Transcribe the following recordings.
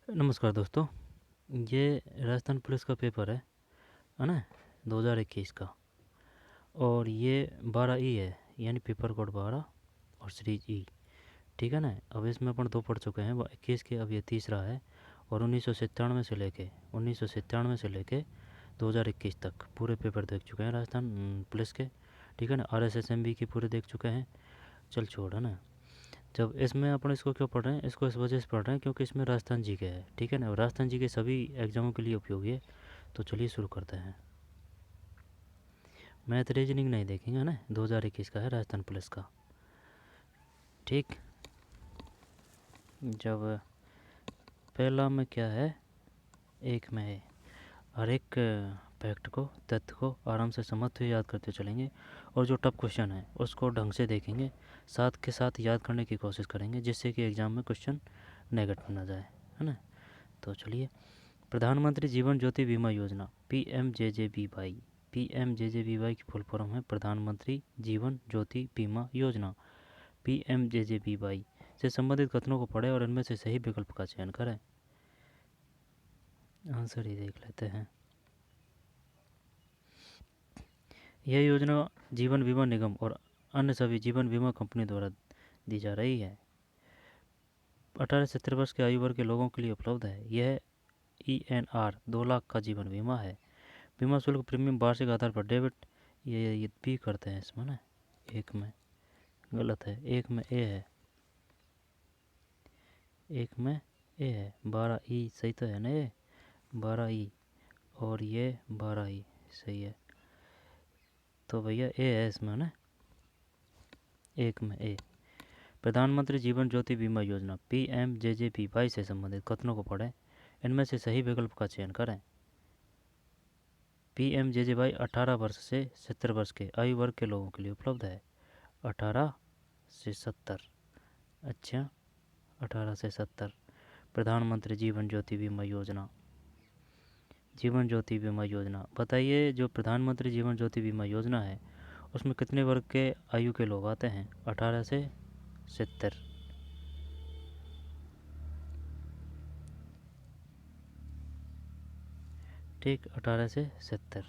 नमस्कार दोस्तों। ये राजस्थान पुलिस का पेपर है ना, 2021 का। और ये 12 ई है, यानी पेपर कोड 12 और सीरीज ई। ठीक है ना। अब इसमें अपन दो पढ़ चुके हैं, वो 21 के, अब ये तीसरा है। और 1997 से लेके 2021 तक पूरे पेपर देख चुके हैं राजस्थान पुलिस के। ठीक है ना। RSSMB के पूरे देख चुके हैं। चल छोड़, है ना। जब इसमें अपन इसको क्यों पढ़ रहे हैं, इसको इस वजह से पढ़ रहे हैं क्योंकि इसमें राजस्थान जी के है। ठीक है ना। राजस्थान जी के सभी एग्जामों के लिए उपयोगी है। तो चलिए शुरू करते हैं। मैथ रीजनिंग नहीं देखेंगे ना, 2021 का है राजस्थान पुलिस का। ठीक। जब पहला में क्या है, एक में है। हर एक फैक्ट को, तथ्य को आराम से समझते हुए याद करते चलेंगे। और जो टफ क्वेश्चन है उसको ढंग से देखेंगे, साथ के साथ याद करने की कोशिश करेंगे, जिससे कि एग्ज़ाम में क्वेश्चन नेगेटिव ना जाए, है ना। तो चलिए, प्रधानमंत्री जीवन ज्योति बीमा योजना PMJJBY। PMJJBY की फुल फॉर्म है प्रधानमंत्री जीवन ज्योति बीमा योजना, PMJJBY। से संबंधित कथनों को पढ़ें और इनमें से सही विकल्प का चयन करें। आंसर ही देख लेते हैं। यह योजना जीवन बीमा निगम और अन्य सभी जीवन बीमा कंपनी द्वारा दी जा रही है। 18 से 70 वर्ष के आयु वर्ग के लोगों के लिए उपलब्ध है। यह ENR 2 लाख का जीवन बीमा है। बीमा शुल्क प्रीमियम वार्षिक आधार पर डेबिट ये भी करते हैं इसमें ना। एक में गलत है, एक में ए है, एक में ए है। 12E सही तो है ना, ये 12E और ये 12E सही है। तो भैया ए है इसमें ना, एक में ए। प्रधानमंत्री जीवन ज्योति बीमा योजना PMJJBY से संबंधित कथनों को पढ़ें, इनमें से सही विकल्प का चयन करें। PMJJBY 18 वर्ष से 70 वर्ष के आयु वर्ग के लोगों के लिए उपलब्ध है। 18 से 70, अच्छा 18 से 70। प्रधानमंत्री जीवन ज्योति बीमा योजना, जीवन ज्योति बीमा योजना बताइए, जो प्रधानमंत्री जीवन ज्योति बीमा योजना है उसमें कितने वर्ग के आयु के लोग आते हैं? 18 से 70। ठीक, 18 से 70,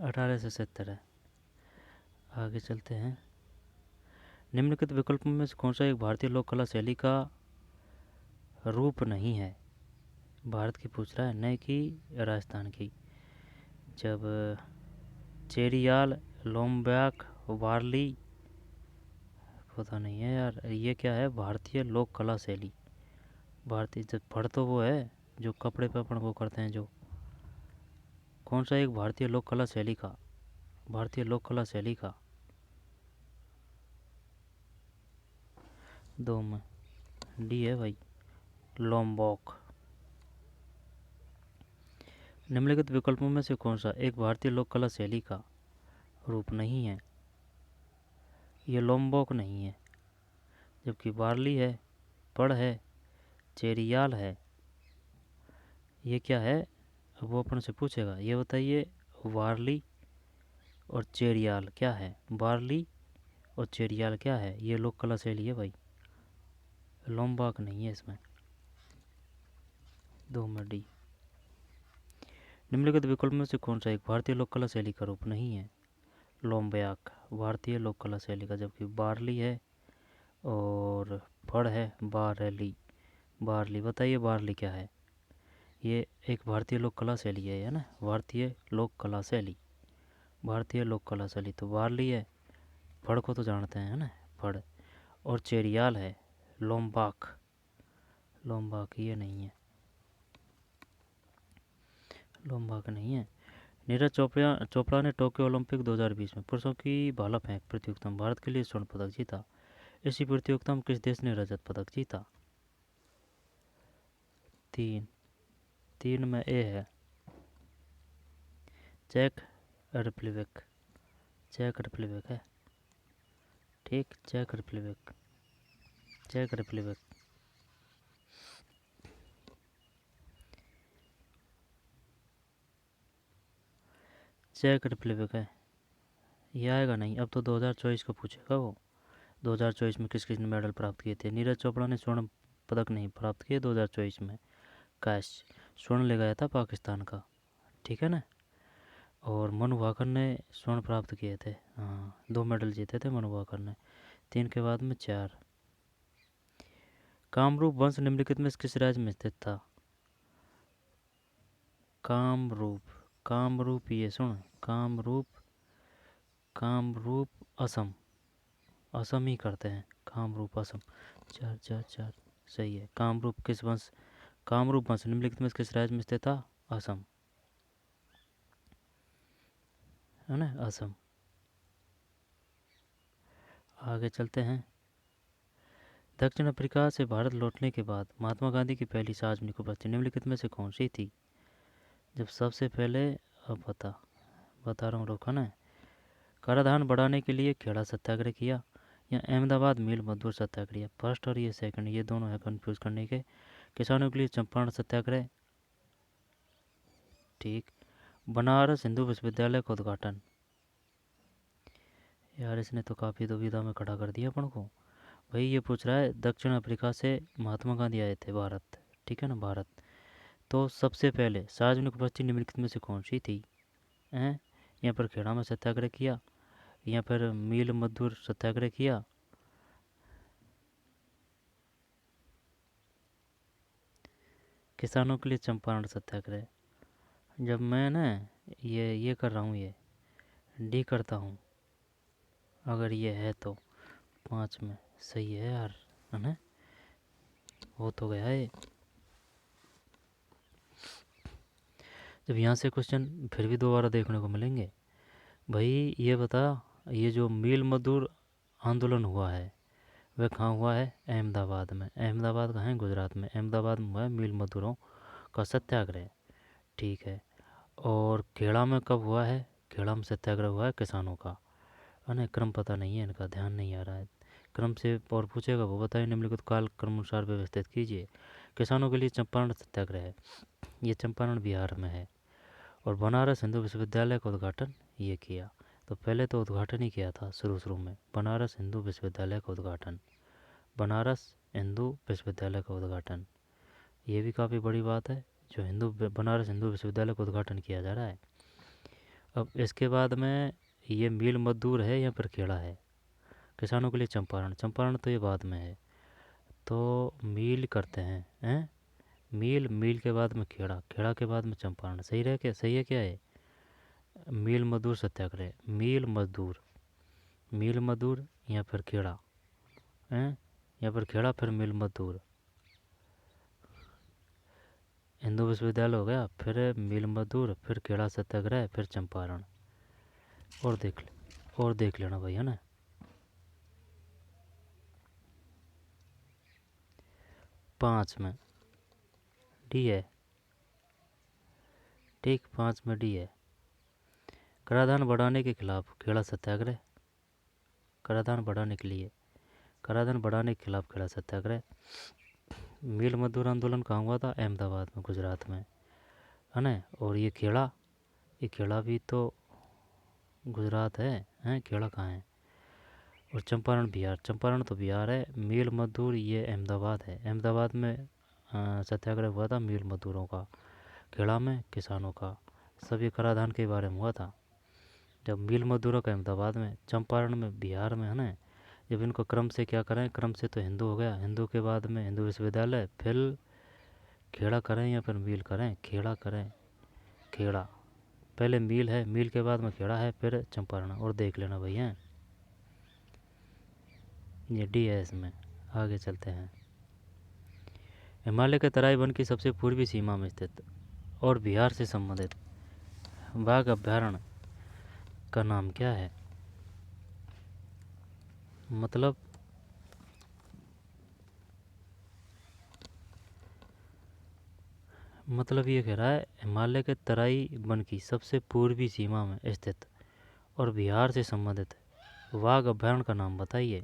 18 से 70 है। आगे चलते हैं। निम्नलिखित विकल्पों में से कौन सा एक भारतीय लोक कला शैली का रूप नहीं है? भारत की पूछ रहा है, नए की राजस्थान की। जब चेरियाल, लोम्ब्याक, वारली, पता नहीं है यार, ये क्या है? भारतीय लोक कला शैली, भारतीय जब फड़ तो वो है जो कपड़े पे अपन वो करते हैं, जो कौन सा एक भारतीय लोक कला शैली का, भारतीय लोक कला शैली का। दो में डी है भाई, लोम्बॉक। निम्नलिखित विकल्पों में से कौन सा एक भारतीय लोक कला शैली का रूप नहीं है? ये लोम्बॉक नहीं है, जबकि वारली है, पड़ है, चेरियाल है। ये क्या है? अब वो अपन से पूछेगा। ये बताइए, वारली और चेरियाल क्या है? वारली और चेरियाल क्या है? ये लोक कला शैली है भाई, लोम्बाक नहीं है इसमें। दो में डी। निम्नलिखित विकल्प में से कौन सा एक भारतीय लोक कला शैली का रूप नहीं है? लोम्बयाक भारतीय लोक कला शैली का, जबकि बारली है और फड़ है बारली। बारली बताइए, बारली क्या है? ये एक भारतीय लोक कला शैली है ना, भारतीय लोक कला शैली, भारतीय लोक कला शैली। तो बारली है, फड़ को तो जानते हैं, है ना, फड़। और चेरियाल है, लोम्बाक, लोम्बाक ये नहीं है, लोम्बाक नहीं है। नीरज चोपड़ा चोपड़ा ने टोक्यो ओलंपिक 2020 में पुरुषों की भाला फेंक प्रतियोगिता में भारत के लिए स्वर्ण पदक जीता। इसी प्रतियोगिता में किस देश ने रजत पदक जीता? तीन, तीन में ए है, चेक रिपब्लिक, चेक रिपब्लिक है। ठीक, check Republic, check Republic. Check Republic है। ये आएगा नहीं, अब तो 2024 को पूछेगा वो। 2024 में किस किसने मेडल प्राप्त किए थे? नीरज चोपड़ा ने स्वर्ण पदक नहीं प्राप्त किए 2024 में। कैश स्वर्ण ले गया था पाकिस्तान का, ठीक है ना। और मनु भाकर ने स्वर्ण प्राप्त किए थे, हाँ 2 मेडल जीते थे मनु भाकर ने, 3 के बाद में 4। कामरूप वंश निम्नलिखित में किस राज्य में स्थित था? कामरूप, कामरूप ये सुन, कामरूप, कामरूप असम, असम ही करते हैं, कामरूप असम। 4 सही है। कामरूप किस वंश, कामरूप वंश निम्नलिखित में किस राज्य में स्थित था? असम, है ना, असम। आगे चलते हैं। दक्षिण अफ्रीका से भारत लौटने के बाद महात्मा गांधी की पहली सार्वजनिक उपस्थिति निम्नलिखित में से कौन सी थी? जब सबसे पहले, अब बता रहा हूँ, रोका ना। कराधान बढ़ाने के लिए खेड़ा सत्याग्रह किया या अहमदाबाद मिल मजदूर सत्याग्रह? फर्स्ट और ये सेकंड, ये दोनों है कंफ्यूज करने के। किसानों के लिए चंपारण सत्याग्रह, ठीक। बनारस हिंदू विश्वविद्यालय का उद्घाटन, यार इसने तो काफ़ी दुविधा में खड़ा कर दिया अपन को। भाई ये पूछ रहा है दक्षिण अफ्रीका से महात्मा गांधी आए थे भारत, ठीक है ना, भारत। तो सबसे पहले सार्वजनिक उपस्थिति निम्नलिखित में से कौन सी थी? हैं, यहाँ पर खेड़ा में सत्याग्रह किया या फिर मील मजदूर सत्याग्रह किया? किसानों के लिए चंपारण सत्याग्रह। जब मैं ना ये कर रहा हूँ, ये डी करता हूँ, अगर ये है तो 5 में सही है यार, है ना, हो तो गया है। जब यहाँ से क्वेश्चन फिर भी दोबारा देखने को मिलेंगे। भाई ये बता, ये जो मील मजदूर आंदोलन हुआ है वह कहाँ हुआ है? अहमदाबाद में। अहमदाबाद कहाँ है? गुजरात में। अहमदाबाद में हुआ है मील मजदूरों का सत्याग्रह, ठीक है। और खेड़ा में कब हुआ है? खेड़ा में सत्याग्रह हुआ है किसानों का, है ना। क्रम पता नहीं है इनका, ध्यान नहीं आ रहा है क्रम से, और पूछेगा वो बताइए निम्नलिखित काल क्रम अनुसार व्यवस्थित कीजिए। किसानों के लिए चंपारण सत्याग्रह है, ये चंपारण बिहार में है। और बनारस हिंदू विश्वविद्यालय का उद्घाटन ये किया। तो पहले तो उद्घाटन ही किया था शुरू में, बनारस हिंदू विश्वविद्यालय का उद्घाटन, बनारस हिंदू विश्वविद्यालय का उद्घाटन। ये भी काफ़ी बड़ी बात है जो बनारस हिंदू विश्वविद्यालय का उद्घाटन किया जा रहा है। अब इसके बाद में ये मील मजदूर है या फिर खेड़ा है? किसानों के लिए चंपारण, चंपारण तो ये बाद में है, तो मील करते हैं मील, मील के बाद में खेड़ा, खेड़ा के बाद में चंपारण। सही रहे क्या? सही है क्या है? मील मजदूर सत्याग्रह, मील मजदूर, मील मजदूर या फिर खेड़ा, हैं, या फिर खेड़ा फिर मील मजदूर। हिंदू विश्वविद्यालय हो गया, फिर मील मजदूर, फिर खेड़ा सत्याग्रह, फिर चंपारण। और देख लेना भाई, है ना। 5 में डी है, ठीक, 5 में डी है। कराधान बढ़ाने के खिलाफ खेड़ा सत्याग्रह, कराधान बढ़ाने के लिए, कराधान बढ़ाने के खिलाफ खेड़ा सत्याग्रह। मील मजदूर आंदोलन कहाँ हुआ था? अहमदाबाद में, गुजरात में, है ना। और ये खेड़ा भी तो गुजरात है खेड़ा कहाँ है? और चंपारण बिहार, चंपारण तो बिहार है। मील मजदूर ये अहमदाबाद है, अहमदाबाद में सत्याग्रह हुआ था मील मजदूरों का, खेड़ा में किसानों का। सभी कराधान के बारे में हुआ था। जब मील मजदूरों का अहमदाबाद में, चंपारण में बिहार में, है ना। जब इनको क्रम से क्या करें, क्रम से तो हिंदू हो गया, हिंदू के बाद में हिंदू विश्वविद्यालय, फिर खेड़ा करें या फिर मील करें? खेड़ा करें, खेड़ा पहले मील है, मील के बाद में खेड़ा है, फिर चंपारण। और देख लेना भैया, ये डी है इसमें। आगे चलते हैं। हिमालय के तराई वन की सबसे पूर्वी सीमा में स्थित और बिहार से संबंधित बाघ अभ्यारण्य का नाम क्या है? मतलब ये कह रहा है हिमालय के तराई वन की सबसे पूर्वी सीमा में स्थित और बिहार से संबंधित बाघ अभ्यारण्य का नाम बताइए।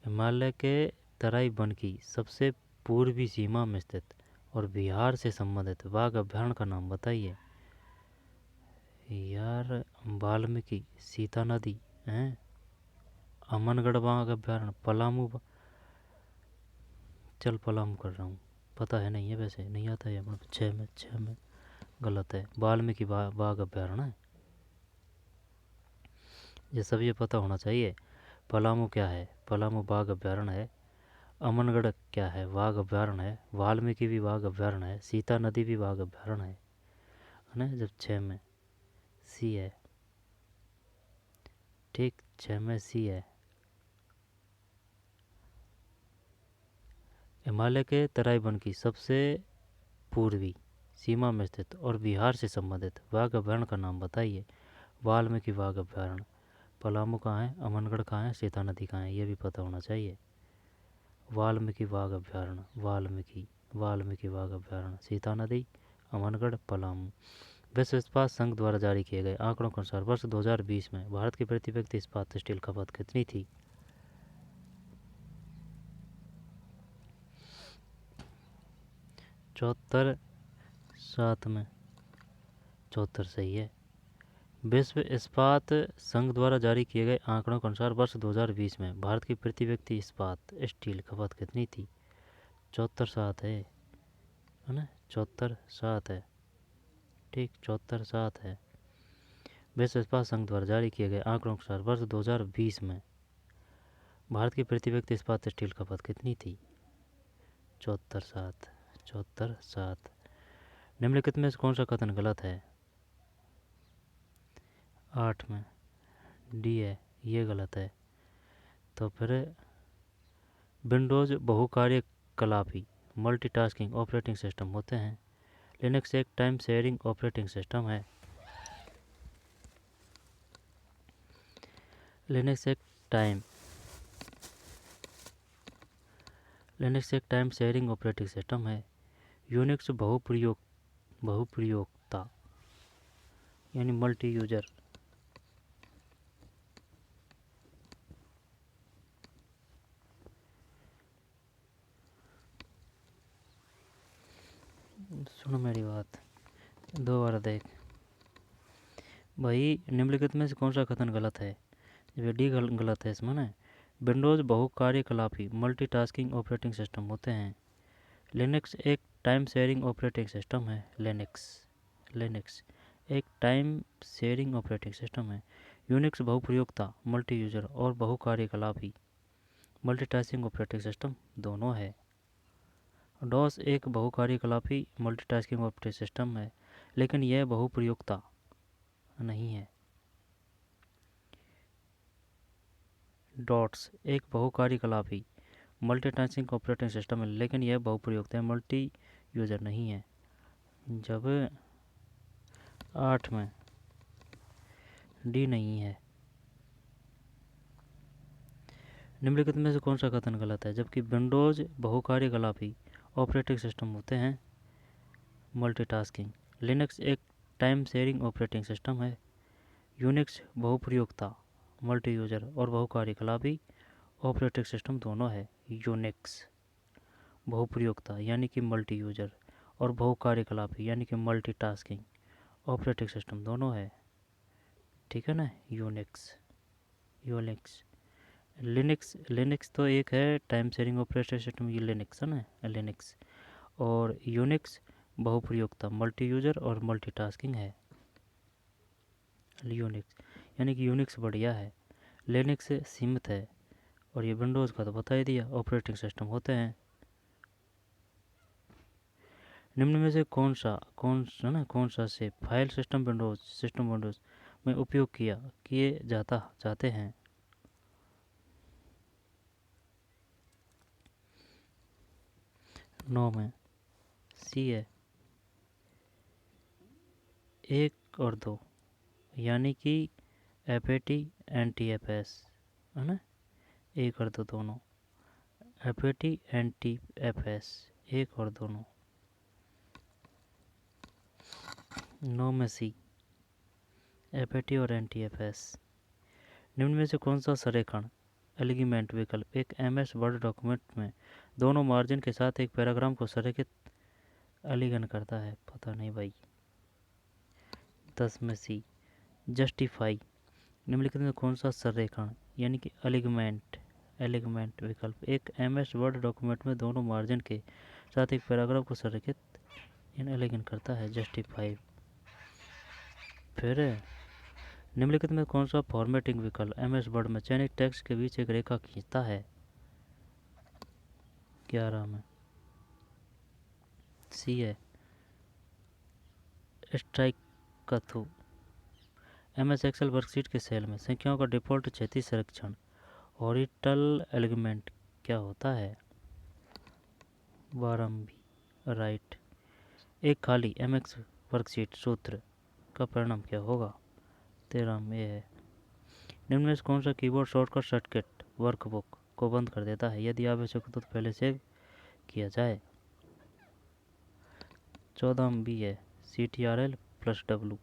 हिमालय के तराई वन की सबसे पूर्वी सीमा में स्थित और बिहार से संबंधित बाघ अभ्यारण्य का नाम बताइए। यार वाल्मीकि, सीता नदी हैं, अमनगढ़ बाघ अभ्यारण्य, पलामू चल पलामू कर रहा हूँ, पता है नहीं है, वैसे नहीं आता है मतलब 6 में गलत है। वाल्मीकि बाघ अभ्यारण्य है, ये सब ये पता होना चाहिए। पलामू क्या है, पलामू बाघ अभ्यारण्य है। अमनगढ़ क्या है, बाघ अभ्यारण्य है। वाल्मीकि भी बाघ अभ्यारण्य है। सीता नदी भी बाघ अभ्यारण्य है ना। जब 6 में सी है, ठीक 6 में सी है। हिमालय के तराई वन की सबसे पूर्वी सीमा में स्थित और बिहार से संबंधित बाघ अभ्यारण्य का नाम बताइए। वाल्मीकि बाघ अभ्यारण्य। पलामू कहाँ है, अमनगढ़ कहाँ है, सीता नदी कहाँ है, ये भी पता होना चाहिए। वाल्मीकि बाघ अभ्यारण्य, वाल्मीकि बाघ अभ्यारण्य, सीता नदी, अमनगढ़, पलामू। विश्व इस्पात संघ द्वारा जारी किए गए आंकड़ों के अनुसार वर्ष 2020 में भारत की प्रति व्यक्ति इस्पात स्टील खपत कितनी थी? 74, 7 में 74 सही है। विश्व इस्पात संघ द्वारा जारी किए गए आंकड़ों के अनुसार वर्ष 2020 में भारत की प्रति व्यक्ति इस्पात स्टील खपत कितनी थी? 74, 7 है ना, 74, 7 है, ठीक 74, 7 है। विश्व इस्पात संघ द्वारा जारी किए गए आंकड़ों के अनुसार वर्ष 2020 में भारत की प्रति व्यक्ति इस्पात स्टील खपत कितनी थी? 74, 7, 74, 7। निम्नलिखित में से कौन सा कथन गलत है? 8 में डी है, ये गलत है। तो फिर विंडोज़ बहुकार्यकलापी मल्टीटास्किंग ऑपरेटिंग सिस्टम होते हैं। लिनक्स एक टाइम शेयरिंग ऑपरेटिंग सिस्टम है। लिनक्स एक टाइम शेयरिंग ऑपरेटिंग सिस्टम है। यूनिक्स बहुप्रयोगता यानी मल्टी यूजर। सुनो मेरी बात, दोबारा देख भाई। निम्नलिखित में से कौन सा कथन गलत है? डी गलत है इसमें ना। विंडोज़ बहुकार्यकलापी मल्टीटास्किंग ऑपरेटिंग सिस्टम होते हैं। लिनक्स एक टाइम शेयरिंग ऑपरेटिंग सिस्टम है। लिनक्स एक टाइम शेयरिंग ऑपरेटिंग सिस्टम है। यूनिक्स बहुप्रयोगता मल्टी यूजर और बहुकार्यकलापी मल्टीटास्किंग ऑपरेटिंग सिस्टम दोनों है। डॉस एक बहुकार्यकलापी मल्टीटास्किंग ऑपरेटिंग सिस्टम है, लेकिन यह बहुप्रयोगता नहीं है। डॉट्स एक बहुकार्यकलापी मल्टीटास्किंग ऑपरेटिंग सिस्टम है, लेकिन यह बहुप्रयोगता मल्टी यूजर नहीं है। जब 8 में डी नहीं है। निम्नलिखित में से कौन सा कथन गलत है? जबकि विंडोज़ बहुकार्यकलापी ऑपरेटिंग सिस्टम होते हैं मल्टीटास्किंग। लिनक्स एक टाइम शेयरिंग ऑपरेटिंग सिस्टम है। यूनिक्स बहुप्रयोगता मल्टी यूजर और बहुकार्यकलापी ऑपरेटिंग सिस्टम दोनों है। यूनिक्स बहुप्रयोगता यानी कि मल्टी यूजर और बहुकार्यकलापी यानी कि मल्टीटास्किंग ऑपरेटिंग सिस्टम दोनों है, ठीक है ना। यूनिक्स लिनक्स तो एक है टाइम शेयरिंग ऑपरेटिंग सिस्टम, ये लिनक्स है ना, लिनक्स। और यूनिक्स बहुप्रयोगता मल्टी यूजर और मल्टीटास्किंग है। यूनिक्स यानी कि यूनिक्स बढ़िया है, लिनक्स से सीमित है। और ये विंडोज़ का तो बता ही दिया, ऑपरेटिंग सिस्टम होते हैं। निम्न में से कौन सा से फाइल सिस्टम विंडोज़ में उपयोग किए जाते हैं? 9 में सी है, 1 और 2 यानी कि FAT NTFS है ना, 1 और 2 दोनों। FAT NTFS 1 और दोनों। 9 में सी FAT और NTFS। निम्न में से कौन सा संरेखण एलिगमेंट विकल्प एक MS वर्ड डॉक्यूमेंट में दोनों मार्जिन के साथ एक पैराग्राफ को संरेखित एलिगन करता है? पता नहीं भाई। 10 में सी जस्टिफाई। निम्नलिखित में कौन सा संरेखण यानी कि एलिगमेंट विकल्प एक MS वर्ड डॉक्यूमेंट में दोनों मार्जिन के साथ एक पैराग्राफ को संरेखित एलिगेंट करता है। जस्टिफाई। फिर निम्नलिखित में कौन सा फॉर्मेटिंग विकल्प MS वर्ड में चयनित टेक्स्ट के बीच एक रेखा खींचता है? 11 में सी है स्ट्राइक का थ्रू। MS एक्सेल वर्कशीट के सेल में संख्याओं का डिफ़ॉल्ट क्षैतिज संरक्षण हॉरिजॉन्टल एलिगमेंट क्या होता है? 12 बी राइट। एक खाली MX वर्कशीट सूत्र का परिणाम क्या होगा? 13 में है निम्न में से कौन सा कीबोर्ड शॉर्टकट सर्किट वर्कबुक को बंद कर देता है यदि आवश्यक हो तो पहले सेव किया जाए? 14 में बी है CTRL+W।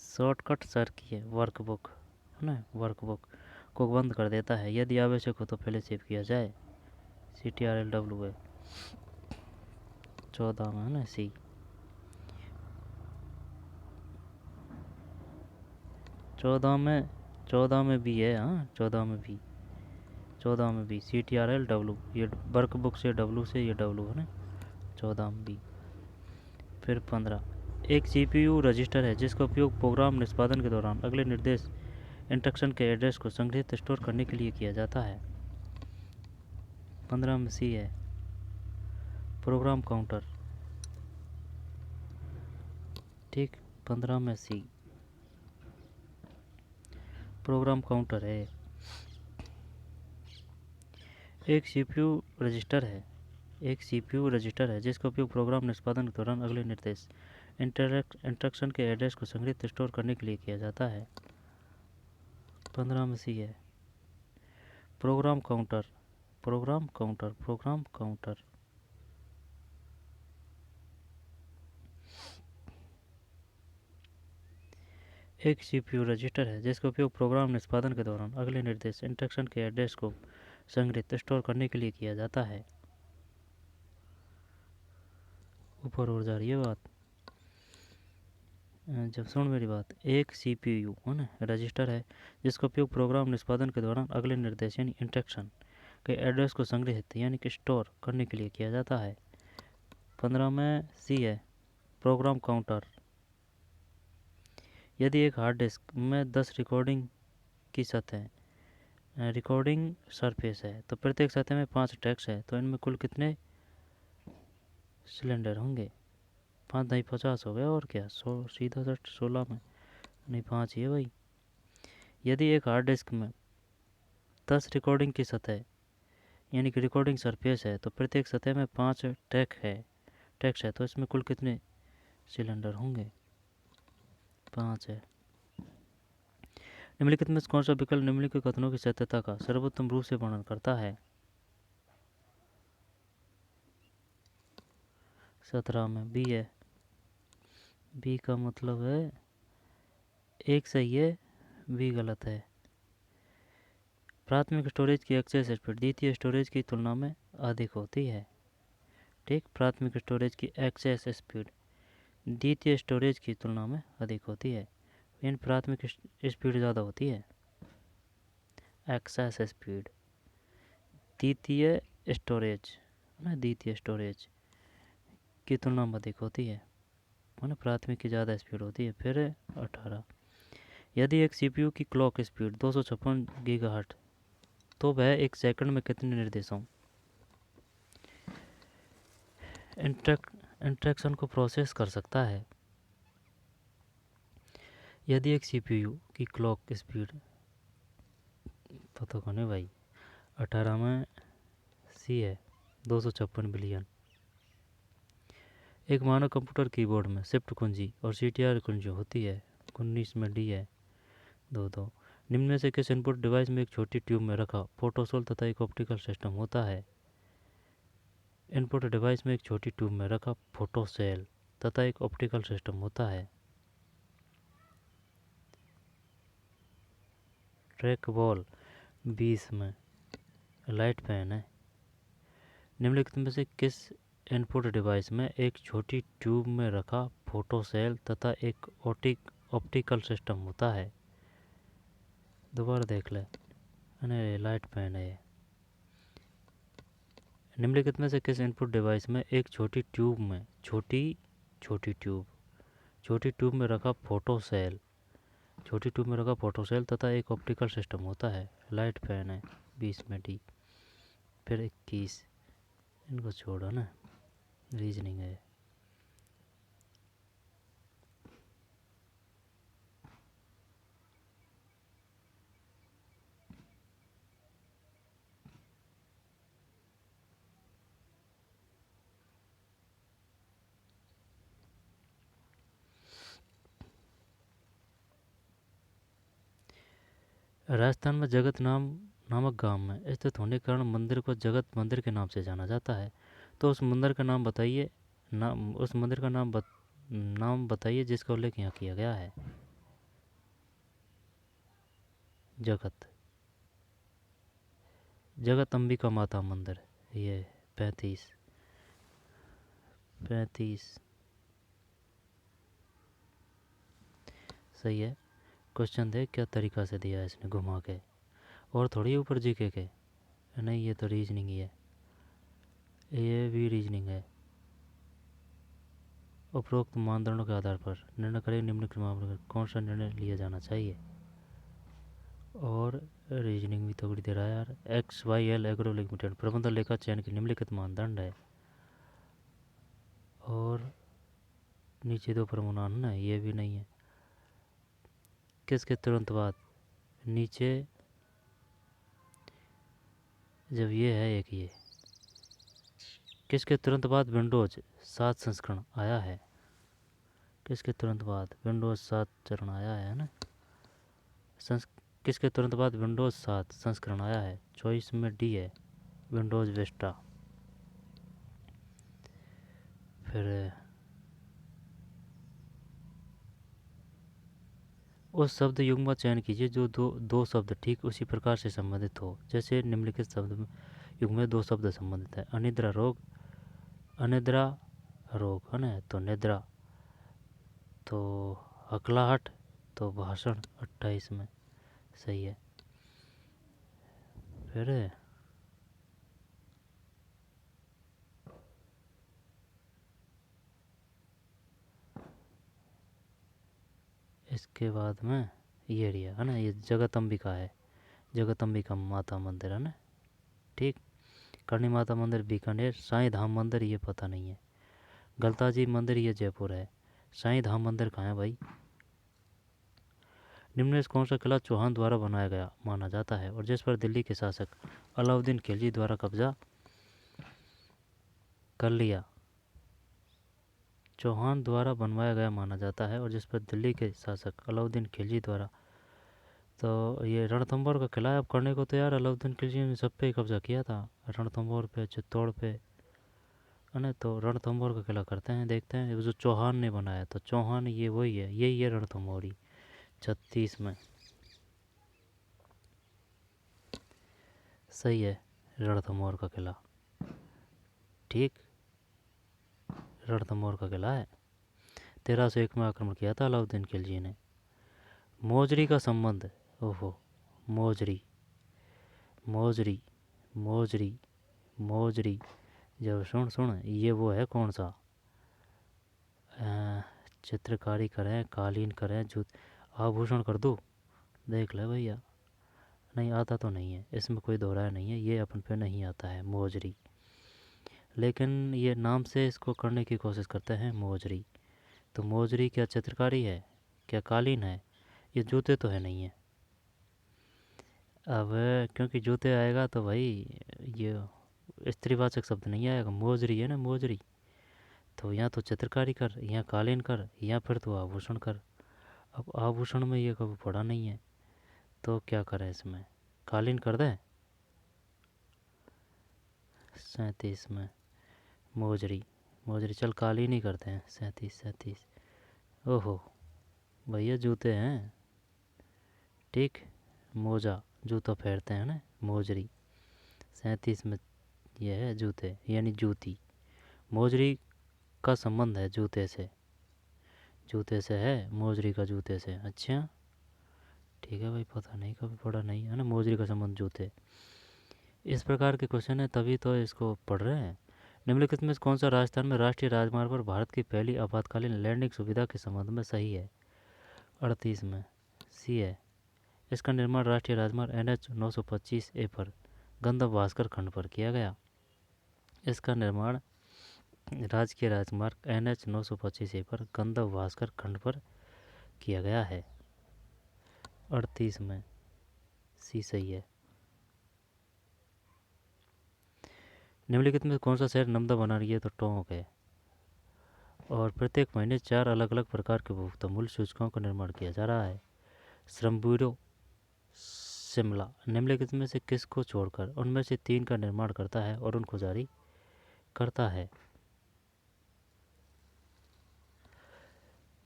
शॉर्टकट सर्किट वर्कबुक है ना, वर्कबुक को बंद कर देता है यदि आवश्यक हो तो पहले सेव किया जाए। CTRL+W है 14 में है ना सी। 14 में बी है। हाँ 14 में बी CTRL+W। ये वर्कबुक से W से ये W है ना 14 में बी। फिर 15 एक CPU रजिस्टर है जिसका उपयोग प्रोग्राम निष्पादन के दौरान अगले निर्देश इंस्ट्रक्शन के एड्रेस को संग्रहित स्टोर करने के लिए किया जाता है। 15 में सी है प्रोग्राम काउंटर। ठीक 15 में सी प्रोग्राम काउंटर है। एक CPU रजिस्टर है जिसका उपयोग प्रोग्राम निष्पादन के दौरान अगले निर्देश इंस्ट्रक्शन के एड्रेस को संग्रहित स्टोर करने के लिए किया जाता है। 15 में सी है प्रोग्राम काउंटर। एक CPU रजिस्टर है जिसका उपयोग प्रोग्राम निष्पादन के दौरान अगले निर्देश इंस्ट्रक्शन के एड्रेस को संग्रहित स्टोर करने के लिए किया जाता है। ऊपर और जा रही है बात। जब सुन मेरी बात, एक CPU है ना रजिस्टर है जिसका उपयोग प्रोग्राम निष्पादन के दौरान अगले निर्देश यानी इंस्ट्रक्शन के एड्रेस को संग्रहित यानी कि स्टोर करने के लिए किया जाता है। 15 में सी है प्रोग्राम काउंटर। यदि एक हार्ड डिस्क में 10 रिकॉर्डिंग सरफेस है तो प्रत्येक सतह में 5 ट्रैक्स है तो इनमें कुल कितने सिलेंडर होंगे? 5 नहीं 50 हो गया और क्या 100 सीधा 16 में नहीं 5 ही है भाई। यदि एक हार्ड डिस्क में 10 रिकॉर्डिंग की सतह यानी कि रिकॉर्डिंग सरफेस है तो प्रत्येक सतह में 5 ट्रैक्स है तो इसमें कुल कितने सिलेंडर होंगे? 5 है। निम्नलिखित में कौन सा विकल्प निम्नलिखित कथनों की सत्यता का सर्वोत्तम रूप से वर्णन करता है? 17 में बी है। बी का मतलब है एक सही है बी गलत है। प्राथमिक स्टोरेज की एक्सेस स्पीड द्वितीय स्टोरेज की तुलना में अधिक होती है। ठीक प्राथमिक स्टोरेज की एक्सेस स्पीड द्वितीय स्टोरेज की तुलना में अधिक होती है। इन प्राथमिक स्पीड ज़्यादा होती है। एक्सेस स्पीड द्वितीय स्टोरेज की तुलना में अधिक होती है ना प्राथमिक की ज़्यादा स्पीड होती है। फिर 18 यदि एक CPU की क्लॉक स्पीड 256 गीगाहर्ट्ज़ तो वह एक सेकंड में कितने निर्देशों इंस्ट्रक्शन को प्रोसेस कर सकता है? यदि एक CPU की क्लॉक स्पीड पता कौन है भाई 18 में सी है 256 बिलियन। एक मानव कंप्यूटर कीबोर्ड में शिफ्ट कुंजी और CTR कुंजी होती है। 19 में डी है 2 निम्न में से किस इनपुट डिवाइस में एक छोटी ट्यूब में रखा फोटोसेल तथा एक ऑप्टिकल सिस्टम होता है? इनपुट डिवाइस में एक छोटी ट्यूब में रखा फोटोसेल तथा एक ऑप्टिकल सिस्टम होता है। ट्रैक बॉल 20 में लाइट फैन है। निम्नलिखित में से किस इनपुट डिवाइस में एक छोटी ट्यूब में रखा फोटोसेल तथा एक ऑप्टिकल सिस्टम होता है। दोबारा देख ले, अरे लाइट पेन है। निम्नलिखित में से किस इनपुट डिवाइस में एक छोटी ट्यूब में छोटी ट्यूब में रखा फोटो सेल तथा एक ऑप्टिकल सिस्टम होता है? लाइट पेन है 20 में डी। फिर 21, इनको छोड़ो ना, रीजनिंग है। राजस्थान में जगत नामक गांव में स्थित होने के कारण मंदिर को जगत मंदिर के नाम से जाना जाता है। तो उस मंदिर का नाम बताइए, उस मंदिर का नाम बताइए जिसका उल्लेख यहाँ किया गया है। जगत अंबिका माता मंदिर। ये 35 सही है। क्वेश्चन देख क्या तरीका से दिया है इसने घुमा के, और थोड़ी ऊपर जीके के। नहीं, ये तो रीजनिंग ही है, ये भी रीजनिंग है। उपरोक्त मानदंडों के आधार पर निर्णय करें निम्नलिखित मामलों में कौन सा निर्णय लिया जाना चाहिए। और रीजनिंग भी थोड़ी दे रहा है यार। XYL एग्रो लिमिटेड प्रबंधन लेखा चयन के निम्नलिखित मानदंड है, और नीचे दो प्रमाण है, ये भी नहीं है। किसके तुरंत बाद नीचे जब ये है एक, ये किसके तुरंत बाद विंडोज 7 संस्करण आया है? किसके तुरंत बाद विंडोज 7 चरण आया है ना? किसके तुरंत बाद विंडोज 7 संस्करण आया है? चॉइस में डी है, विंडोज विस्टा। फिर उस शब्द युग्म का चयन कीजिए जो दो शब्द ठीक उसी प्रकार से संबंधित हो। जैसे निम्नलिखित शब्द युग्म में दो शब्द संबंधित है। अनिद्रा रोग है ना, तो निद्रा, तो हकलाहट, तो भाषण 28 में सही है। फिर इसके बाद में ये एरिया है ना, ये जगत अंबिका है, जगत अंबिका माता मंदिर है ना। ठीक। करणी माता मंदिर बीकानेर, साईं धाम मंदिर ये पता नहीं है। गलताजी मंदिर ये जयपुर है। साईं धाम मंदिर कहाँ है भाई? निम्न में से कौन सा किला चौहान द्वारा बनाया गया माना जाता है और जिस पर दिल्ली के शासक अलाउद्दीन खिलजी द्वारा कब्जा कर लिया? चौहान द्वारा बनवाया गया माना जाता है और जिस पर दिल्ली के शासक अलाउद्दीन खिलजी द्वारा, तो ये रणथंभौर का किला है। अब करने को तो यार अलाउद्दीन खिलजी ने सब पे कब्जा किया था, रणथंभौर पे, चित्तौड़ पे, है ना। तो रणथंभौर का किला करते हैं, देखते हैं जो चौहान ने बनाया, तो चौहान ये वही है, यही है रणथंभौरी। 36 में सही है, रणथंभौर का किला। ठीक, रणथंभौर का किला है। 1301 में आक्रमण किया था अलाउद्दीन खिलजी ने। मोजरी का संबंध, ओहो, मोजरी मोजरी मोजरी मोजरी, जब सुन ये वो है कौन सा, चित्रकारी करें, कालीन करें, जूत आभूषण कर दूँ, देख ले भैया। नहीं आता तो नहीं है, इसमें कोई दोहराया नहीं है, ये अपन पे नहीं आता है मोजरी, लेकिन ये नाम से इसको करने की कोशिश करते हैं मोजरी। तो मोजरी क्या चित्रकारी है, क्या कालीन है? ये जूते तो है नहीं है। अब क्योंकि जूते आएगा तो भाई ये स्त्रीवाचक शब्द नहीं आएगा, मोजरी है ना, मोजरी। तो यहाँ तो चित्रकारी कर, यहाँ कालीन कर, या फिर तो आभूषण कर। अब आभूषण में ये कभी पड़ा नहीं है, तो क्या करें इसमें, कालीन कर दें। 37 में मोजरी चल कालीन ही करते हैं। 37 ओहो भैया, जूते हैं। ठीक, मोजा जूता फेरते हैं ना, मोजरी। 37 में यह है जूते यानी जूती। मोजरी का संबंध है जूते से। जूते से है, मोजरी का जूते से। अच्छा ठीक है भाई, पता नहीं, कभी पढ़ा नहीं है ना मोजरी का संबंध जूते। इस प्रकार के क्वेश्चन है तभी तो इसको पढ़ रहे हैं। निम्नलिखित में से कौन सा राजस्थान में राष्ट्रीय राजमार्ग पर भारत की पहली आपातकालीन लैंडिंग सुविधा के संबंध में सही है? 38 में सी है। इसका निर्माण राष्ट्रीय राजमार्ग NH 925A पर गंधम भास्कर खंड पर किया गया। इसका निर्माण राजकीय राजमार्ग NH 925A पर गंधम भास्कर खंड पर किया गया है। 38 में सी सही है। निम्नलिखित में कौन सा शहर नमदा बना रही है? तो टोंक है। और प्रत्येक महीने 4 अलग अलग प्रकार के उपभोक्ता मूल्य सूचकांकों का निर्माण किया जा रहा है। श्रम ब्यूरो शिमला निम्नलिखित में से किसको छोड़कर उनमें से 3 का निर्माण करता है और उनको जारी करता है?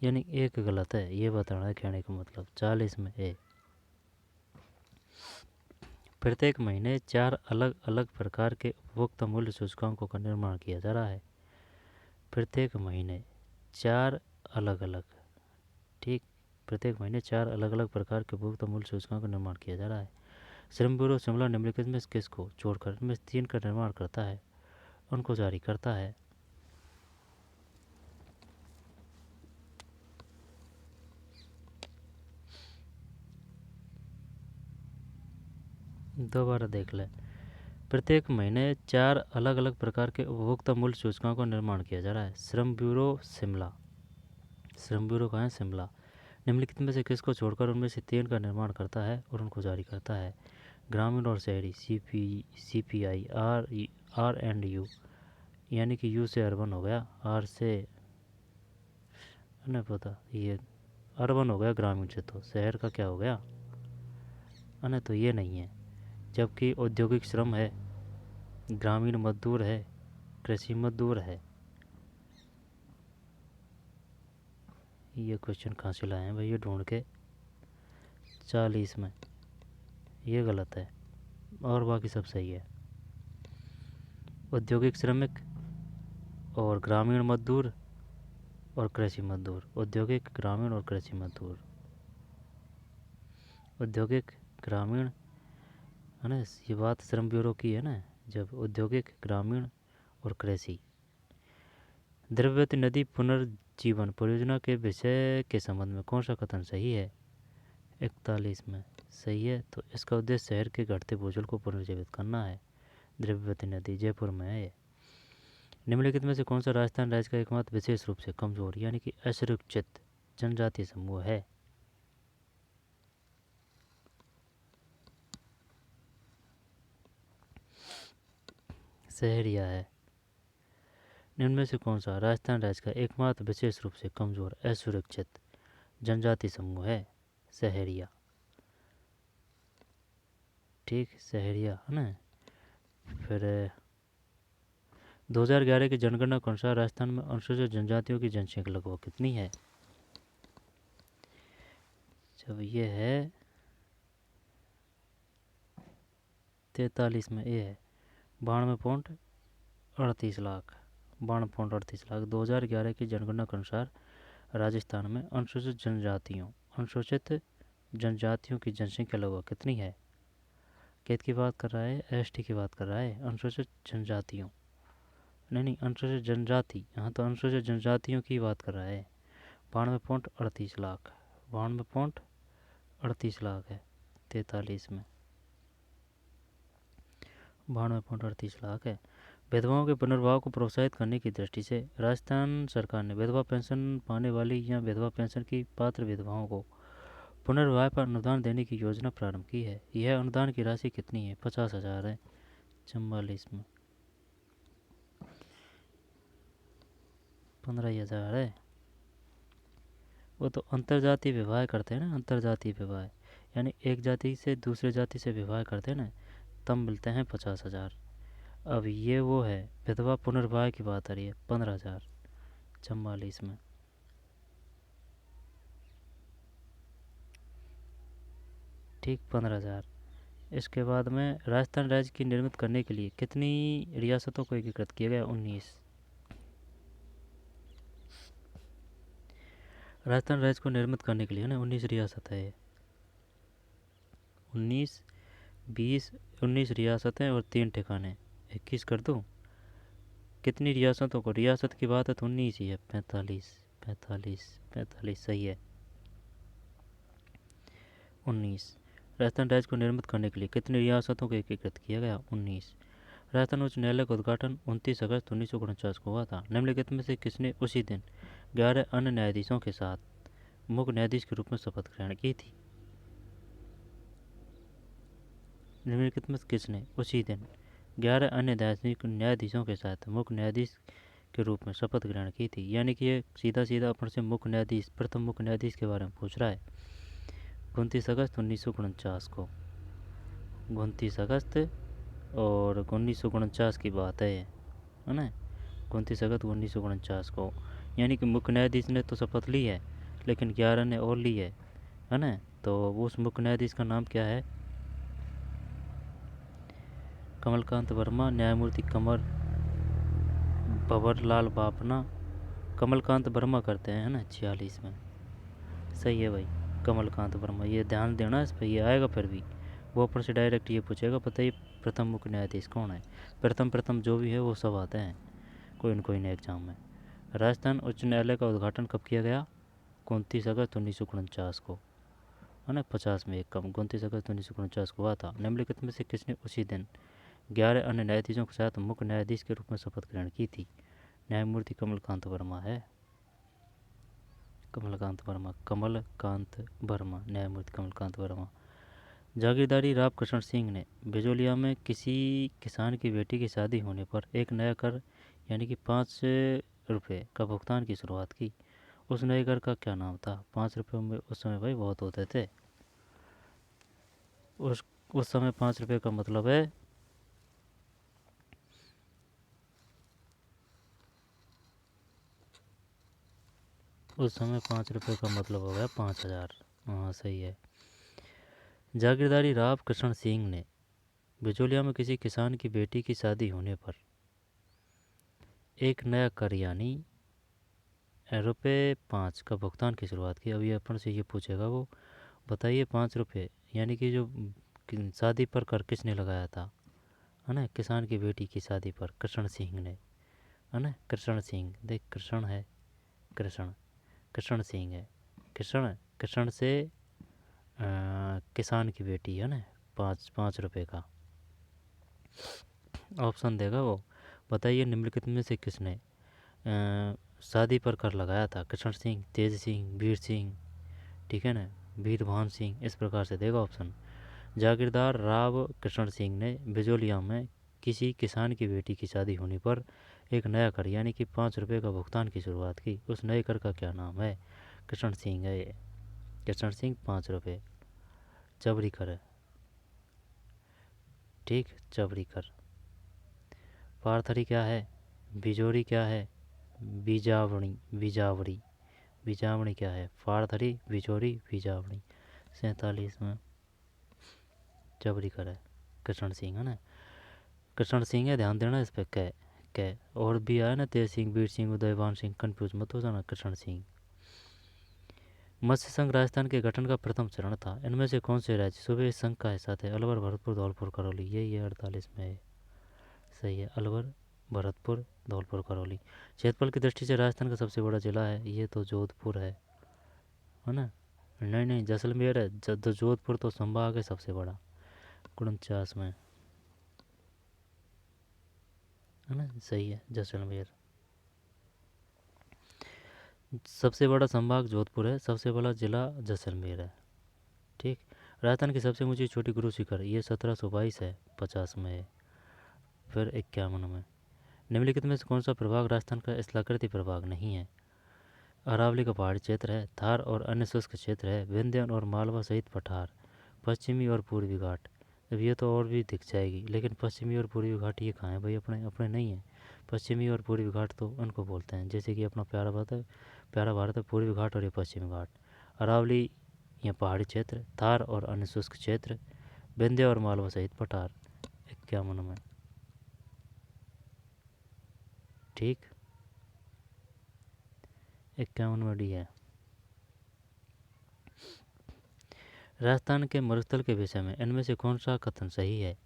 यानी एक गलत है, ये बताना है कहने का मतलब। 40 में ए। प्रत्येक महीने 4 अलग अलग प्रकार के उपभोक्ता मूल्य सूचकांकों का निर्माण किया जा रहा है। प्रत्येक महीने 4 अलग अलग, ठीक, प्रत्येक महीने 4 अलग अलग प्रकार के उपभोक्ता मूल्य सूचकांकों का निर्माण किया जा रहा है। श्रम ब्यूरो शिमला निम्नलिखित में से किसको छोड़कर इनमें से 3 का निर्माण करता है, उनको जारी करता है? दोबारा देख ले। प्रत्येक महीने 4 अलग अलग प्रकार के उपभोक्ता मूल्य सूचकांकों का निर्माण किया जा रहा है। श्रम ब्यूरो शिमला, श्रम ब्यूरो कहाँ है? शिमला। निम्नलिखित में से किसको छोड़कर उनमें से 3 का निर्माण करता है और उनको जारी करता है? ग्रामीण और शहरी CPI R&U, यानी कि यू से अर्बन हो गया, आर से नहीं पता, ये अर्बन हो गया ग्रामीण से, तो शहर का क्या हो गया? अने तो ये नहीं है। जबकि औद्योगिक श्रम है, ग्रामीण मजदूर है, कृषि मजदूर है। ये क्वेश्चन कहाँ से लाए हैं भाई ये ढूंढ के? 40 में ये गलत है और बाकी सब सही है। औद्योगिक श्रमिक और ग्रामीण मजदूर और कृषि मजदूर, औद्योगिक, ग्रामीण और कृषि मजदूर, औद्योगिक, ग्रामीण, है ना? ये बात श्रम ब्यूरो की है ना, जब औद्योगिक, ग्रामीण और कृषि। द्रव्यवती नदी पुनर्जीवन परियोजना के विषय के संबंध में कौन सा कथन सही है? 41 में सही है। तो इसका उद्देश्य शहर के घटते भूजल को पुनर्जीवित करना है। द्रव्यवती नदी जयपुर में है। निम्नलिखित में से कौन सा राजस्थान राज्य का एकमात्र विशेष रूप से कमजोर यानी कि असुरक्षित जनजातीय समूह है? सहरिया है। निम्न में से कौन सा राजस्थान राज्य का एकमात्र विशेष रूप से कमजोर असुरक्षित जनजाति समूह है? सहरिया, ठीक, सहरिया है ना। फिर 2011 की जनगणना के अनुसार राजस्थान में अनुसूचित जनजातियों की जनसंख्या लगभग कितनी है? जब ये है 43 में ये है 92.38 लाख, 92.38 लाख। 2011 की जनगणना के अनुसार राजस्थान में अनुसूचित जनजातियों की जनसंख्या लगभग कितनी है? किसकी बात कर रहा है? ST की बात कर रहा है। अनुसूचित जनजातियों, नहीं, अनुसूचित जनजाति, यहाँ तो अनुसूचित जनजातियों की बात कर रहा है। 92.38 लाख, 92.38 लाख है 43 में, 92.38 लाख है। विधवाओं के पुनर्विवाह को प्रोत्साहित करने की दृष्टि से राजस्थान सरकार ने विधवा पेंशन पाने वाली या विधवा पेंशन की पात्र विधवाओं को पुनर्विवाह पर अनुदान देने की योजना प्रारंभ की है। यह अनुदान की राशि कितनी है? 50,000 है। 44 में 15,000 है। वो तो अंतर्जातीय विवाह करते हैं ना, अंतर्जातीय विवाह यानी एक जाति से दूसरे जाति से विवाह करते हैं ना, तब मिलते हैं 50,000। अब ये वो है विधवा पुनर्विवाह की बात आ रही है 15,000। 44 में, ठीक, 15,000। इसके बाद में राजस्थान राज्य की निर्मित करने के लिए कितनी रियासतों को एकीकृत किया गया? 19। राजस्थान राज्य को निर्मित करने के लिए ना 19 रियासत है। 19, 20, 19 रियासतें और 3 ठिकाने, 21 कर दूँ? कितनी रियासतों को, रियासत की बात है तो 19 ही है। 45, 45, 45 सही है। 19। राजस्थान राज्य को निर्मित करने के लिए कितनी रियासतों को एकीकृत किया गया? 19। राजस्थान उच्च न्यायालय का उद्घाटन 29 अगस्त 1949 को हुआ था। निम्नलिखित में से किसने उसी दिन 11 अन्य न्यायाधीशों के साथ मुख्य न्यायाधीश के रूप में शपथ ग्रहण की थी? निम्नलिखित में से किसने उसी दिन 11 अन्य न्यायाधीशों के साथ मुख्य न्यायाधीश के रूप में शपथ ग्रहण की थी? यानी कि ये सीधा सीधा अपन से मुख्य न्यायाधीश, प्रथम मुख्य न्यायाधीश के बारे में पूछ रहा है। 29 अगस्त 1949 को, 29 अगस्त और 1949 की बात है ना? 29 अगस्त 1949 को, यानी कि मुख्य न्यायाधीश ने तो शपथ ली है, लेकिन 11 ने और ली है ना? तो उस मुख्य न्यायाधीश का नाम क्या है? कमलकांत वर्मा, न्यायमूर्ति कमर भंवरलाल बापना, कमलकांत वर्मा करते हैं, है ना? 46 में सही है भाई, कमलकांत वर्मा। ये ध्यान देना इस पर, ये आएगा फिर भी। वो ऊपर से डायरेक्ट ये पूछेगा, बताइए प्रथम मुख्य न्यायाधीश कौन है? प्रथम प्रथम जो भी है वो सब आते हैं कोई न कोई न एग्जाम में। राजस्थान उच्च न्यायालय का उद्घाटन कब किया गया? 29 अगस्त 1949 को, है ना? 50 में एक कम, 29 अगस्त 1949 को हुआ था। निम्नलिखित में से किसने उसी दिन 11 अन्य न्यायाधीशों के साथ मुख्य न्यायाधीश के रूप में शपथ ग्रहण की थी? न्यायमूर्ति कमलकांत वर्मा है। कमलकांत वर्मा, न्यायमूर्ति कमलकांत वर्मा। जागीरदारी राव कृष्ण सिंह ने बिजोलिया में किसी किसान की बेटी की शादी होने पर एक नया कर यानी कि 5 रुपये का भुगतान की शुरुआत की। उस नए कर का क्या नाम था? 5 रुपये में उस समय भाई बहुत होते थे। उस समय 5 रुपये का मतलब है, उस समय 5 रुपये का मतलब हो गया 5,000। हाँ सही है। जागीरदारी राव कृष्ण सिंह ने बिजोलिया में किसी किसान की बेटी की शादी होने पर एक नया कर यानी ₹5 का भुगतान की शुरुआत की। अभी अपन से ये पूछेगा वो, बताइए 5 रुपये यानी कि जो शादी पर कर किसने लगाया था? है ना? किसान की बेटी की शादी पर कृष्ण सिंह ने, है ना? कृष्ण सिंह, देख कृष्ण है, कृष्ण, कृष्ण सिंह है, कृष्ण, कृष्ण से किसान की बेटी, है ना? 5 5 रुपये का ऑप्शन देगा वो। बताइए निम्नलिखित में से किसने शादी पर कर लगाया था? कृष्ण सिंह, तेज सिंह, वीर सिंह, ठीक है ना? वीरभान सिंह, इस प्रकार से देगा ऑप्शन। जागीरदार राव कृष्ण सिंह ने बिजोलिया में किसी किसान की बेटी की शादी होने पर एक नया कर यानी कि 5 रुपये का भुगतान की शुरुआत की। उस नए कर का क्या नाम है? कृष्ण सिंह है ये, कृष्ण सिंह। 5 रुपये चबरी कर है, ठीक, चबरी कर। पारथरी क्या है? बिजोरी क्या है? बीजावणी, बीजावरी, बीजावणी क्या है? पारथरी, बिजोरी, बीजावणी। 47 में चबरी कर है, कृष्ण सिंह, है ना? कृष्ण सिंह है, ध्यान देना इस पर। कै और भी आया ना, तेज सिंह, वीर सिंह, उदयवान सिंह, कन्फ्यूज मत हो जाना। कृष्ण सिंह। मत्स्य संघ राजस्थान के गठन का प्रथम चरण था। इनमें से कौन से राज्य सूबे इस संघ का हिस्सा थे? अलवर, भरतपुर, धौलपुर, करौली। ये 48 में है, सही है। अलवर, भरतपुर, धौलपुर, करौली। क्षेत्रफल की दृष्टि से राजस्थान का सबसे बड़ा जिला है, ये तो जोधपुर है ना? नहीं नहीं, जैसलमेर है। जोधपुर तो संभाग है सबसे बड़ा, 49 में, है ना? सही है, जैसलमेर। सबसे बड़ा संभाग जोधपुर है, सबसे बड़ा जिला जैसलमेर है, ठीक। राजस्थान की सबसे ऊंची छोटी गुरु शिखर, ये 1722 है, 50 में है। फिर 51 में। निम्नलिखित में से कौन सा प्रभाग राजस्थान का स्थलाकृति प्रभाग नहीं है? अरावली का पहाड़ी क्षेत्र है, थार और अन्य शुष्क क्षेत्र है, विंध्य और मालवा सहित पठार, पश्चिमी और पूर्वी घाट। अब ये तो और भी दिख जाएगी, लेकिन पश्चिमी और पूर्वी घाट ये कहाँ है भाई? अपने अपने नहीं है। पश्चिमी और पूर्वी घाट तो उनको बोलते हैं, जैसे कि अपना प्यारा भारत है, पूर्वी घाट और ये पश्चिमी घाट। अरावली या पहाड़ी क्षेत्र, थार और अन्य शुष्क क्षेत्र, विंध्य और मालवा सहित पठार। 51 में, ठीक, 51 में डी है। राजस्थान के मरुस्थल के विषय में इनमें से कौन सा कथन सही है?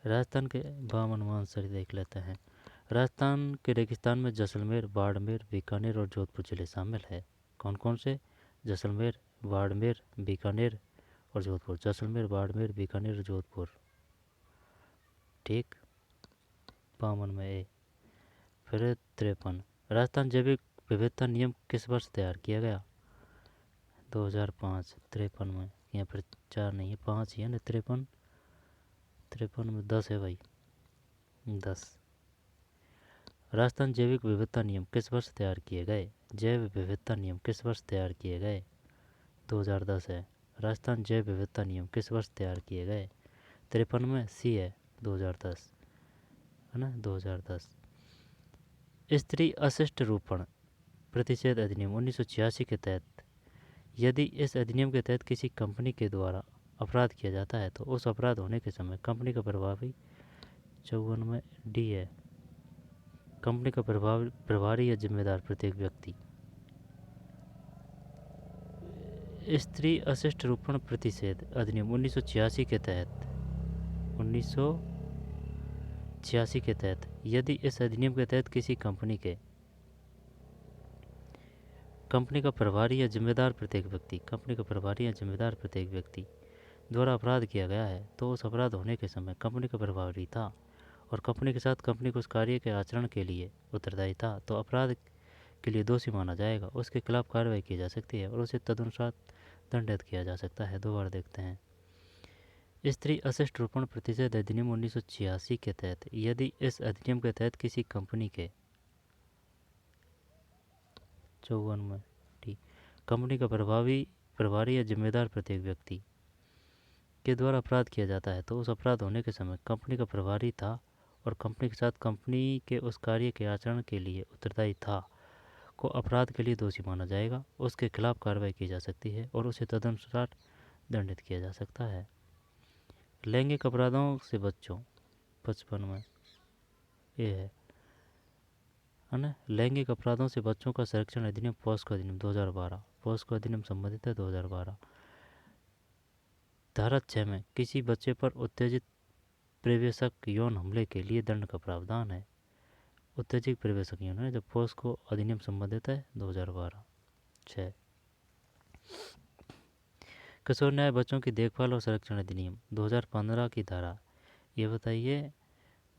राजस्थान के वामन मानसरी देख लेते हैं। राजस्थान के रेगिस्तान में जैसलमेर, बाड़मेर, बीकानेर और जोधपुर जिले शामिल है। कौन कौन से? जैसलमेर, बाड़मेर, बीकानेर और जोधपुर। जैसलमेर, बाड़मेर, बीकानेर और जोधपुर। ठीक, 52 में ए। फिर 53, राजस्थान जैविक विविधता नियम किस वर्ष तैयार किया गया? 2005। 53 में, यहाँ पर 4 नहीं है 5 ही है ना। 53 में 10 है भाई, 10। राजस्थान जैविक विविधता नियम किस वर्ष तैयार किए गए? जैव विविधता नियम किस वर्ष तैयार किए गए? 2010 है। राजस्थान जैव विविधता नियम किस वर्ष तैयार किए गए? 53 में सी है, 2010 है ना, 2010। स्त्री अशिष्ट रूपण प्रतिषेध अधिनियम 1986 के तहत, यदि इस अधिनियम के तहत किसी कंपनी के द्वारा अपराध किया जाता है तो उस अपराध होने के समय कंपनी का प्रभावी, 54 में डी है, कंपनी का प्रभारी या जिम्मेदार प्रत्येक व्यक्ति। स्त्री अशिष्ट रूपण प्रतिषेध अधिनियम 1986 के तहत, 1986 के तहत, यदि इस अधिनियम के तहत किसी कंपनी का प्रभारी या जिम्मेदार प्रत्येक व्यक्ति, कंपनी का प्रभारी या जिम्मेदार प्रत्येक व्यक्ति द्वारा अपराध किया गया है तो उस अपराध होने के समय कंपनी का प्रभारी था और कंपनी के साथ कंपनी को उस कार्य के आचरण के लिए उत्तरदायी था तो अपराध के लिए दोषी माना जाएगा, उसके खिलाफ कार्रवाई की जा सकती है और उसे तदनुसार दंडित किया जा सकता है। दोबारा देखते हैं। स्त्री अशिष्ट रूपण प्रतिषेध अधिनियम 1986 के तहत, यदि इस अधिनियम के तहत किसी कंपनी के, 54 में ठीक, कंपनी का प्रभारी या जिम्मेदार प्रत्येक व्यक्ति के द्वारा अपराध किया जाता है तो उस अपराध होने के समय कंपनी का प्रभारी था और कंपनी के साथ कंपनी के उस कार्य के आचरण के लिए उत्तरदायी था को अपराध के लिए दोषी माना जाएगा, उसके खिलाफ कार्रवाई की जा सकती है और उसे तदनुसार दंडित किया जा सकता है। लैंगिक अपराधों से बच्चों, 55 में ये है ना, लैंगिक अपराधों से बच्चों का संरक्षण अधिनियम पॉस्को अधिनियम 2012, पॉस्को अधिनियम संबंधित है 2012। धारा 6 में किसी बच्चे पर उत्तेजित प्रवेशक यौन हमले के लिए दंड का प्रावधान है। उत्तेजित प्रवेशक यौन है जब पॉस्को अधिनियम संबंधित है 2012। 6, किशोर न्याय बच्चों की देखभाल और संरक्षण अधिनियम 2015 की धारा, ये बताइए,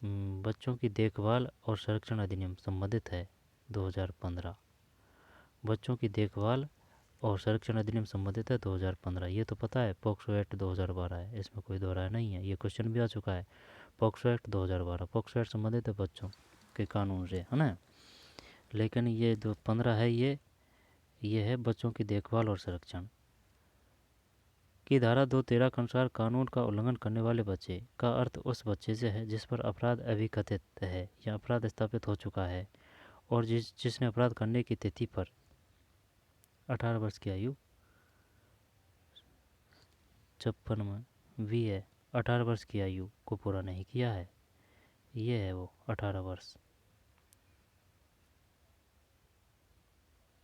बच्चों की देखभाल और संरक्षण अधिनियम संबंधित है 2015। बच्चों की देखभाल और संरक्षण अधिनियम संबंधित है 2015, ये तो पता है। पॉक्सो एक्ट 2012 है, इसमें कोई दो राय नहीं है, ये क्वेश्चन भी आ चुका है। पॉक्सो एक्ट 2012, पॉक्सो एक्ट संबंधित है बच्चों के कानून से, है ना। लेकिन ये जो 15 है ये है बच्चों की देखभाल और संरक्षण की धारा 213 के अनुसार कानून का उल्लंघन करने वाले बच्चे का अर्थ उस बच्चे से है जिस पर अपराध अभिकथित है या अपराध स्थापित हो चुका है और जिसने अपराध करने की तिथि पर 18 वर्ष की आयु, 56 में वी है, 18 वर्ष की आयु को पूरा नहीं किया है, ये है वो 18 वर्ष,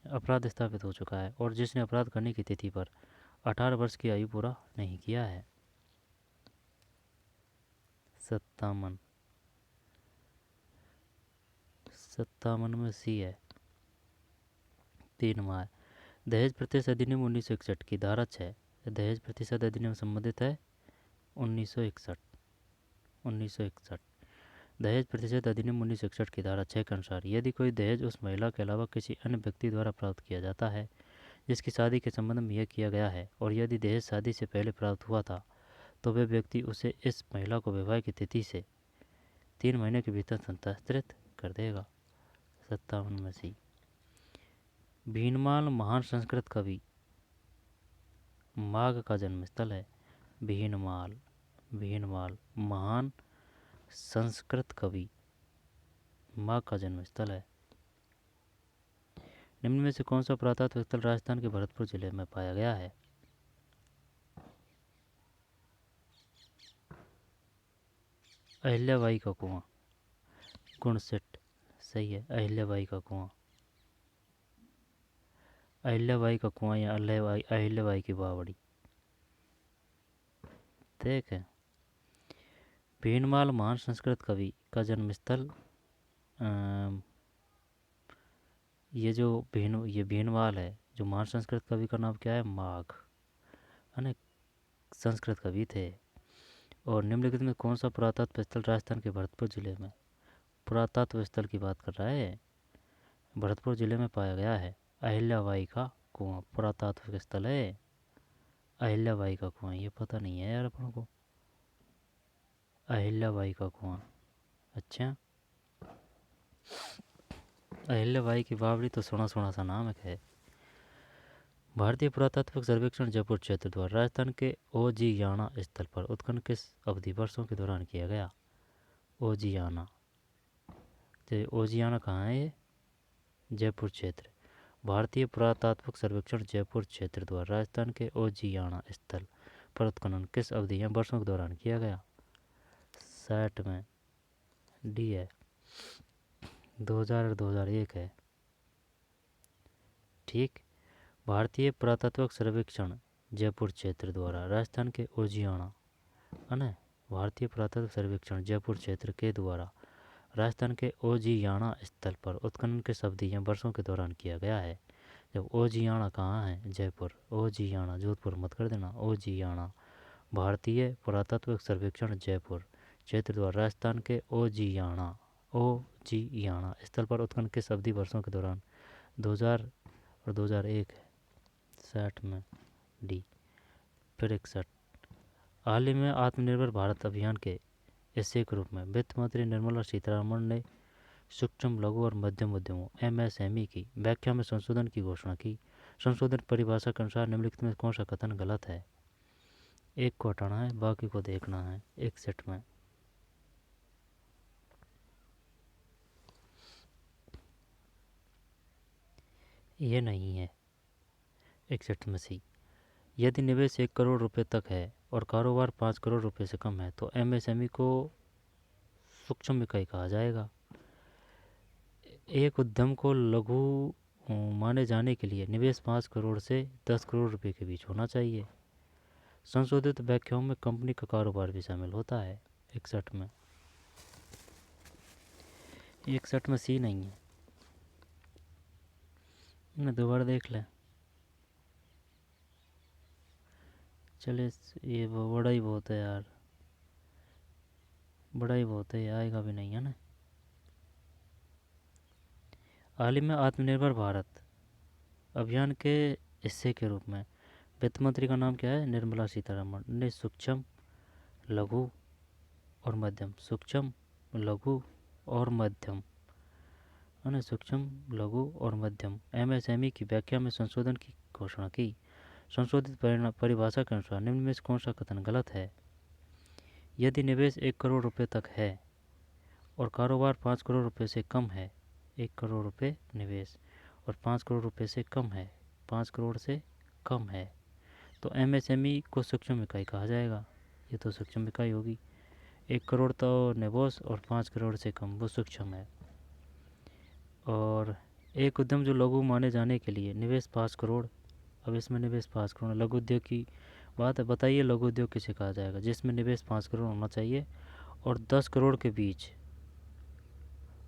अपराध स्थापित हो चुका है और जिसने अपराध करने की तिथि पर 18 वर्ष की आयु पूरा नहीं किया है। 57 में सी है, 3 माह। दहेज प्रतिशत अधिनियम 1961 की धारा 6, दहेज प्रतिशत अधिनियम संबंधित है 1961। दहेज प्रतिशत अधिनियम 1961 की धारा 6 के अनुसार यदि कोई दहेज उस महिला के अलावा किसी अन्य व्यक्ति द्वारा प्राप्त किया जाता है जिसकी शादी के संबंध में यह किया गया है और यदि दहेज शादी से पहले प्राप्त हुआ था तो वह व्यक्ति उसे इस महिला को विवाह की तिथि से 3 महीने के भीतर हस्तांतरित कर देगा। 57 में सी। भीनमाल महान संस्कृत कवि माघ का जन्मस्थल है। भीनमाल महान संस्कृत कवि माघ का जन्मस्थल है। निम्न में से कौन सा पुरातत्व स्थल राजस्थान के भरतपुर जिले में पाया गया है? अहिल्याबाई का कुआं, गुणसेट, सही है, अहिल्याबाई का कुआं। अहिल्याबाई का कुआं या अहिल्याबाई की बावड़ी। देख, भीनमाल महान संस्कृत कवि का जन्मस्थल। अम, ये भीनमाल है, जो महान संस्कृत कवि का नाम क्या है, माघ। अनेक संस्कृत कवि थे। और निम्नलिखित में कौन सा पुरातत्व स्थल राजस्थान के भरतपुर जिले में, पुरातत्व स्थल की बात कर रहा है, भरतपुर जिले में पाया गया है। अहिल्याबाई का कुआं पुरातत्व स्थल है। अहिल्याबाई का कुआं, ये पता नहीं है यार अपन को। अहिल्याबाई का कुआं, अच्छा। अहिल्याबाई की बावड़ी तो सुना सुना सा नाम है। भारतीय पुरातत्व सर्वेक्षण जयपुर क्षेत्र द्वारा राजस्थान के ओजियाना स्थल पर उत्खनन किस अवधि वर्षों के दौरान किया गया। ओजियाना, तो ओजियाना कहाँ है ये, जयपुर क्षेत्र। भारतीय पुरातात्विक सर्वेक्षण जयपुर क्षेत्र द्वारा राजस्थान के ओजियाना स्थल पर उत्खनन किस अवधि या वर्षों के दौरान किया गया। 60 में, डी है। 2000 और 2001 है, ठीक। भारतीय पुरातत्व सर्वेक्षण जयपुर क्षेत्र द्वारा राजस्थान के ओजियाना, है ना, भारतीय पुरातत्व सर्वेक्षण जयपुर क्षेत्र के द्वारा राजस्थान के ओजियाना स्थल पर उत्खनन किस अवधि या वर्षों के दौरान किया गया है। जब ओजियाना कहाँ है, जयपुर। ओजियाना, जोधपुर मत कर देना, ओजियाना। भारतीय पुरातत्व सर्वेक्षण जयपुर क्षेत्र द्वारा राजस्थान के ओजियाना स्थल पर उत्खनन किस अवधि वर्षों के दौरान। 2000 और 2001 है, 60 में, डी। फिर 61, हाल ही में आत्मनिर्भर भारत अभियान के हिस्से के रूप में वित्त मंत्री निर्मला सीतारमण ने सूक्ष्म लघु और मध्यम उद्यमों एमएसएमई की व्याख्या में संशोधन की घोषणा की। संशोधित परिभाषा के अनुसार निम्नलिखित में कौन सा कथन गलत है। एक को हटाना है, बाकी को देखना है। 61 में, ये नहीं है। 61 में सी, यदि निवेश 1 करोड़ रुपए तक है और कारोबार 5 करोड़ रुपए से कम है तो एमएसएमई को सूक्ष्म इकाई कहा जाएगा। एक उद्यम को लघु माने जाने के लिए निवेश 5 करोड़ से 10 करोड़ रुपए के बीच होना चाहिए। संशोधित व्याख्याओं में कंपनी का कारोबार भी शामिल होता है। 61 में, 61 में सी नहीं है, मैं दोबारा देख लें। चले, ये बड़ा ही बहुत है यार, बड़ा ही बहुत है, आएगा भी नहीं है ना। हाल ही में आत्मनिर्भर भारत अभियान के हिस्से के रूप में वित्त मंत्री का नाम क्या है, निर्मला सीतारमण ने सूक्ष्म लघु और मध्यम, सूक्ष्म लघु और मध्यम, है ना, सूक्ष्म लघु और मध्यम एमएसएमई की व्याख्या में संशोधन की घोषणा की। संशोधित परिभाषा के अनुसार निम्न में से कौन सा कथन गलत है। यदि निवेश 1 करोड़ रुपए तक है और कारोबार 5 करोड़ रुपए से कम है, 1 करोड़ रुपए निवेश और 5 करोड़ रुपए से कम है, 5 करोड़ से कम है, तो एमएसएमई को सूक्ष्म इकाई कहा जाएगा। ये तो सूक्ष्म इकाई होगी। 1 करोड़ तो निवेश और 5 करोड़ से कम, वो सूक्ष्म है। और एक उद्यम जो लघु माने जाने के लिए निवेश 5 करोड़, अब इसमें निवेश 5 करोड़, लघु उद्योग की बात है। बताइए लघु उद्योग किसे कहा जाएगा, जिसमें निवेश 5 करोड़ होना चाहिए और 10 करोड़ के बीच,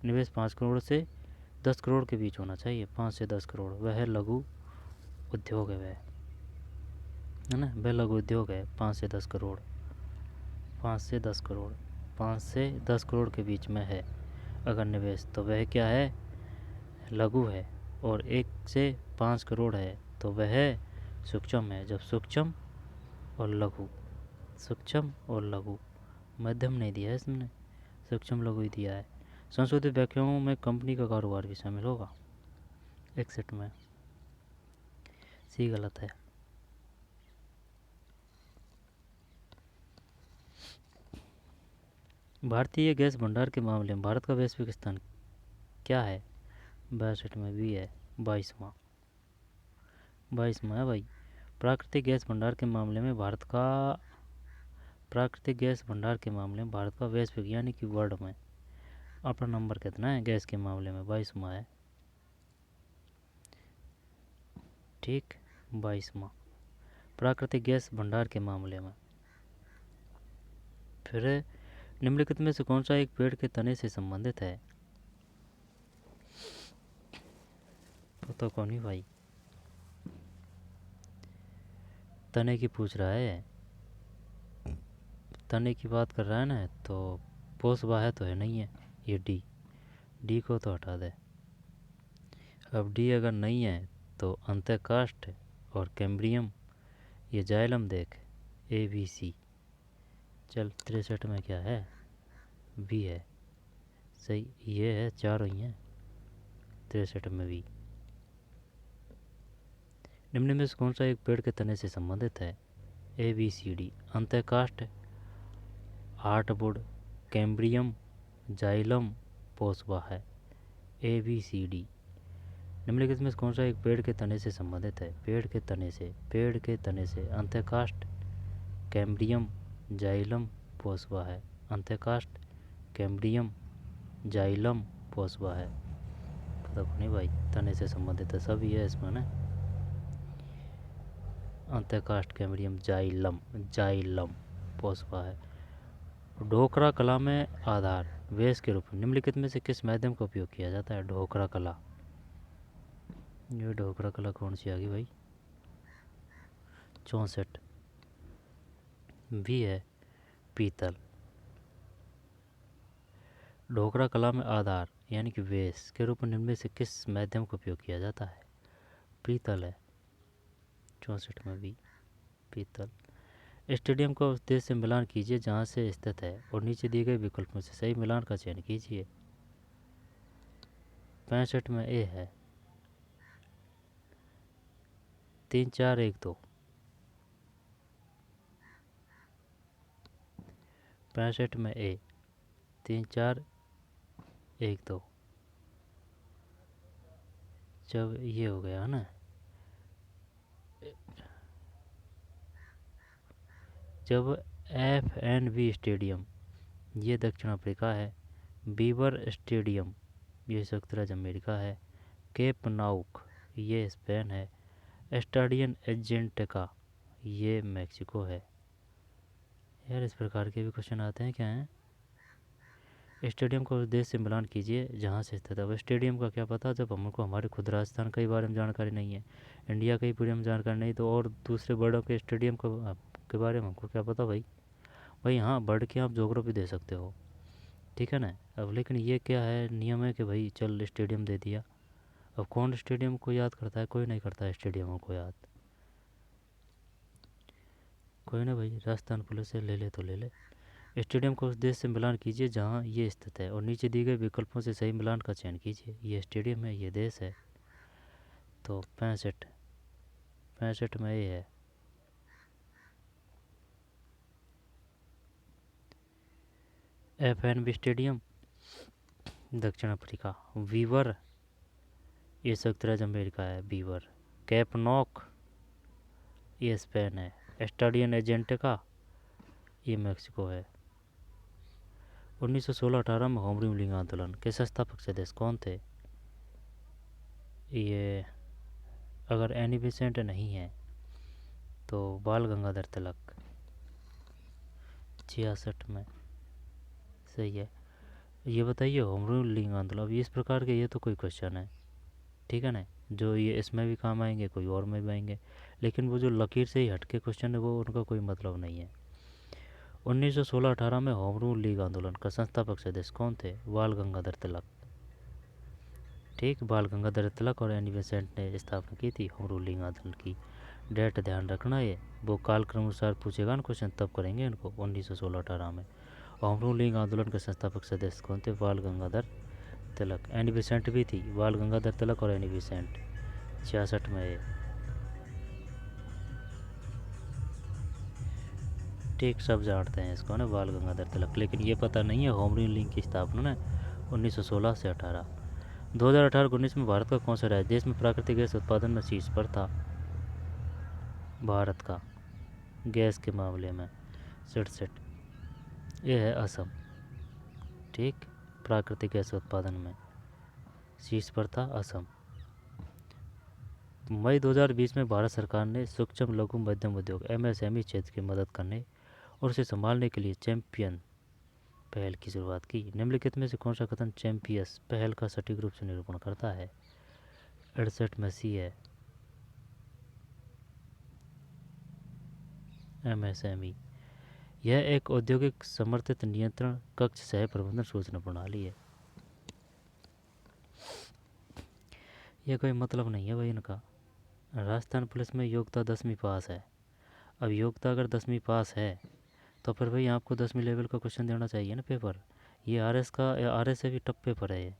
निवेश 5 करोड़ से 10 करोड़ के बीच होना चाहिए, 5 से 10 करोड़, वह लघु उद्योग है, वह, है ना, वह लघु उद्योग है। 5 से 10 करोड़, 5 से 10 करोड़, 5 से 10 करोड़ के बीच में है अगर निवेश, तो वह क्या है, लघु है। और 1 से 5 करोड़ है तो वह सूक्ष्म है। जब सूक्ष्म और लघु, सूक्ष्म और लघु, मध्यम नहीं दिया है इसमें, सूक्ष्म लघु ही दिया है। संशोधित व्याख्याओं में कंपनी का कारोबार भी शामिल होगा। 61 में, सी गलत है। भारतीय गैस भंडार के मामले में भारत का वैश्विक स्थान क्या है। 62 में, भी है, 22वां, 22वां है भाई। प्राकृतिक गैस भंडार के मामले में भारत का, प्राकृतिक गैस भंडार के मामले में भारत का वैश्विक यानी कि वर्ल्ड में अपना नंबर कितना है गैस के मामले में, 22वां है। ठीक। 22वां प्राकृतिक गैस भंडार के मामले में। फिर निम्नलिखित में से कौन सा एक पेड़ के तने से संबंधित है? पता कौन ही भाई, तने की पूछ रहा है, तने की बात कर रहा है ना, तो पोषवाह तो है नहीं है, ये डी, डी को तो हटा दे। अब डी अगर नहीं है तो अंतःकाष्ठ और कैम्ब्रियम, ये जाइलम देख, ए बी सी। चल 63 में क्या है? बी है, सही ये है, चार हुई हैं 63 में भी। निम्न में से कौन सा एक पेड़ के तने से संबंधित है? ए बी सी डी, अंतःकाष्ठ, हार्टवुड, कैम्ब्रियम, जाइलम, पोषवाह है। A B C D. निम्नलिखित में से कौन सा एक पेड़ के तने से संबंधित है? पेड़ के तने से, पेड़ के तने से अंतःकाष्ठ, कैम्ब्रियम, जाइलम, पोषवाह है। अंतःकाष्ठ, कैम्ब्रियम, जाइलम, पोषवाह है। पता नहीं भाई, तने से संबंधित है, सभी है इसमें ना। अंतःकाष्ठ, कैम्ब्रियम, जाइलम, जाइलम, पोषवाह है। ढोकरा कला में आधार वेश के रूप में निम्नलिखित में से किस माध्यम का उपयोग किया जाता है? ढोकरा कला, ये ढोकरा कला कौन सी आ गई भाई? 64 भी है, पीतल। ढोकरा कला में आधार यानी कि वेश के रूप में निम्न में से किस माध्यम का उपयोग किया जाता है? पीतल है, 64 में भी पीतल। स्टेडियम का उस देश से मिलान कीजिए जहाँ से स्थित है और नीचे दिए गए विकल्पों से सही मिलान का चयन कीजिए। 65 में ए है, 3 4 1 2। 65 में ए, 3 4 1 2। जब ये हो गया है ना, जब FNB स्टेडियम, ये दक्षिण अफ्रीका है। बीवर स्टेडियम, ये संयुक्त अमेरिका है। केप नाउक, ये स्पेन है। स्टेडियन एजेंटिका, ये मैक्सिको है। यार इस प्रकार के भी क्वेश्चन आते हैं क्या हैं? स्टेडियम को उस देश से मिलान कीजिए जहाँ से स्थित है। अब स्टेडियम का क्या पता जब हमको हमारे खुद राजस्थान के बारे में जानकारी नहीं है, इंडिया के पूरे में जानकारी नहीं, तो और दूसरे बड़ों के स्टेडियम के बारे में हमको क्या पता भाई? भाई हाँ, बढ़ के आप ज्योग्राफी दे सकते हो, ठीक है ना। अब लेकिन ये क्या है, नियम है कि भाई चल स्टेडियम दे दिया। अब कौन स्टेडियम को याद करता है? कोई नहीं करता है स्टेडियमों को याद, कोई ना भाई, राजस्थान पुलिस से ले ले तो ले ले। स्टेडियम को उस देश से मिलान कीजिए जहाँ ये स्थित है और नीचे दिए गए विकल्पों से सही मिलान का चयन कीजिए। ये स्टेडियम है, ये देश है। तो 65 में ये है। FNB स्टेडियम दक्षिण अफ्रीका। वीवर, ये संयुक्त राज्य अमेरिका है, बीवर। कैप नॉक, ये स्पेन है। स्टेडियन एजेंटिका, ये मैक्सिको है। 1916-18 में होम रूलिंग आंदोलन के संस्थापक सदस्य कौन थे? ये अगर एनी बेसेंट नहीं है तो बाल गंगाधर तिलक, 66 में, सही है। ये बताइए होम रूलिंग आंदोलन, अब इस प्रकार के ये तो कोई क्वेश्चन है, ठीक है ना, जो ये इसमें भी काम आएंगे, कोई और में भी आएंगे, लेकिन वो जो लकीर से ही हटके क्वेश्चन है वो उनका कोई मतलब नहीं है। 1916-18 में होम रूल लीग आंदोलन का संस्थापक सदस्य कौन थे? बाल गंगाधर तिलक, ठीक। बाल गंगाधर तिलक और एनी बेसेंट ने स्थापना की थी होम रूल लीग आंदोलन की। डेट ध्यान रखना, ये वो कालक्रम अनुसार पूछेगा ना क्वेश्चन, तब करेंगे इनको। 1916-18 में होम रूल लीग आंदोलन के संस्थापक सदस्य कौन थे? बाल गंगाधर तिलक। एनी बेसेंट भी थी, बाल गंगाधर तिलक और एनी बेसेंट। 66 में ये, ठीक, सब जानते हैं इसको ना, बाल गंगाधर तिलक, लेकिन ये पता नहीं है होम रूल लीग की स्थापना ना 1916 से 18। 2018-19 में भारत का कौन सा राज्य देश में प्राकृतिक गैस उत्पादन में शीर्ष पर था? भारत का गैस के मामले में 67, ये है असम, ठीक। प्राकृतिक गैस उत्पादन में शीर्ष पर था असम। मई 2020 में भारत सरकार ने सूक्ष्म लघु मध्यम उद्योग एमएसएमई क्षेत्र की मदद करने और उसे संभालने के लिए चैंपियन पहल की शुरुआत की। निम्नलिखित में से कौन सा कथन चैंपियंस पहल का सटीक रूप से निरूपण करता है? 68 में सी है, एमएसएमई। यह एक औद्योगिक समर्थित नियंत्रण कक्ष सह प्रबंधन सूचना प्रणाली है। यह कोई मतलब नहीं है भाई इनका। राजस्थान पुलिस में योग्यता 10वीं पास है। अब योग्यता अगर 10वीं पास है तो फिर भाई आपको 10वीं लेवल का क्वेश्चन देना चाहिए ना पेपर। ये आरएस का, आरएस से भी टफ पेपर है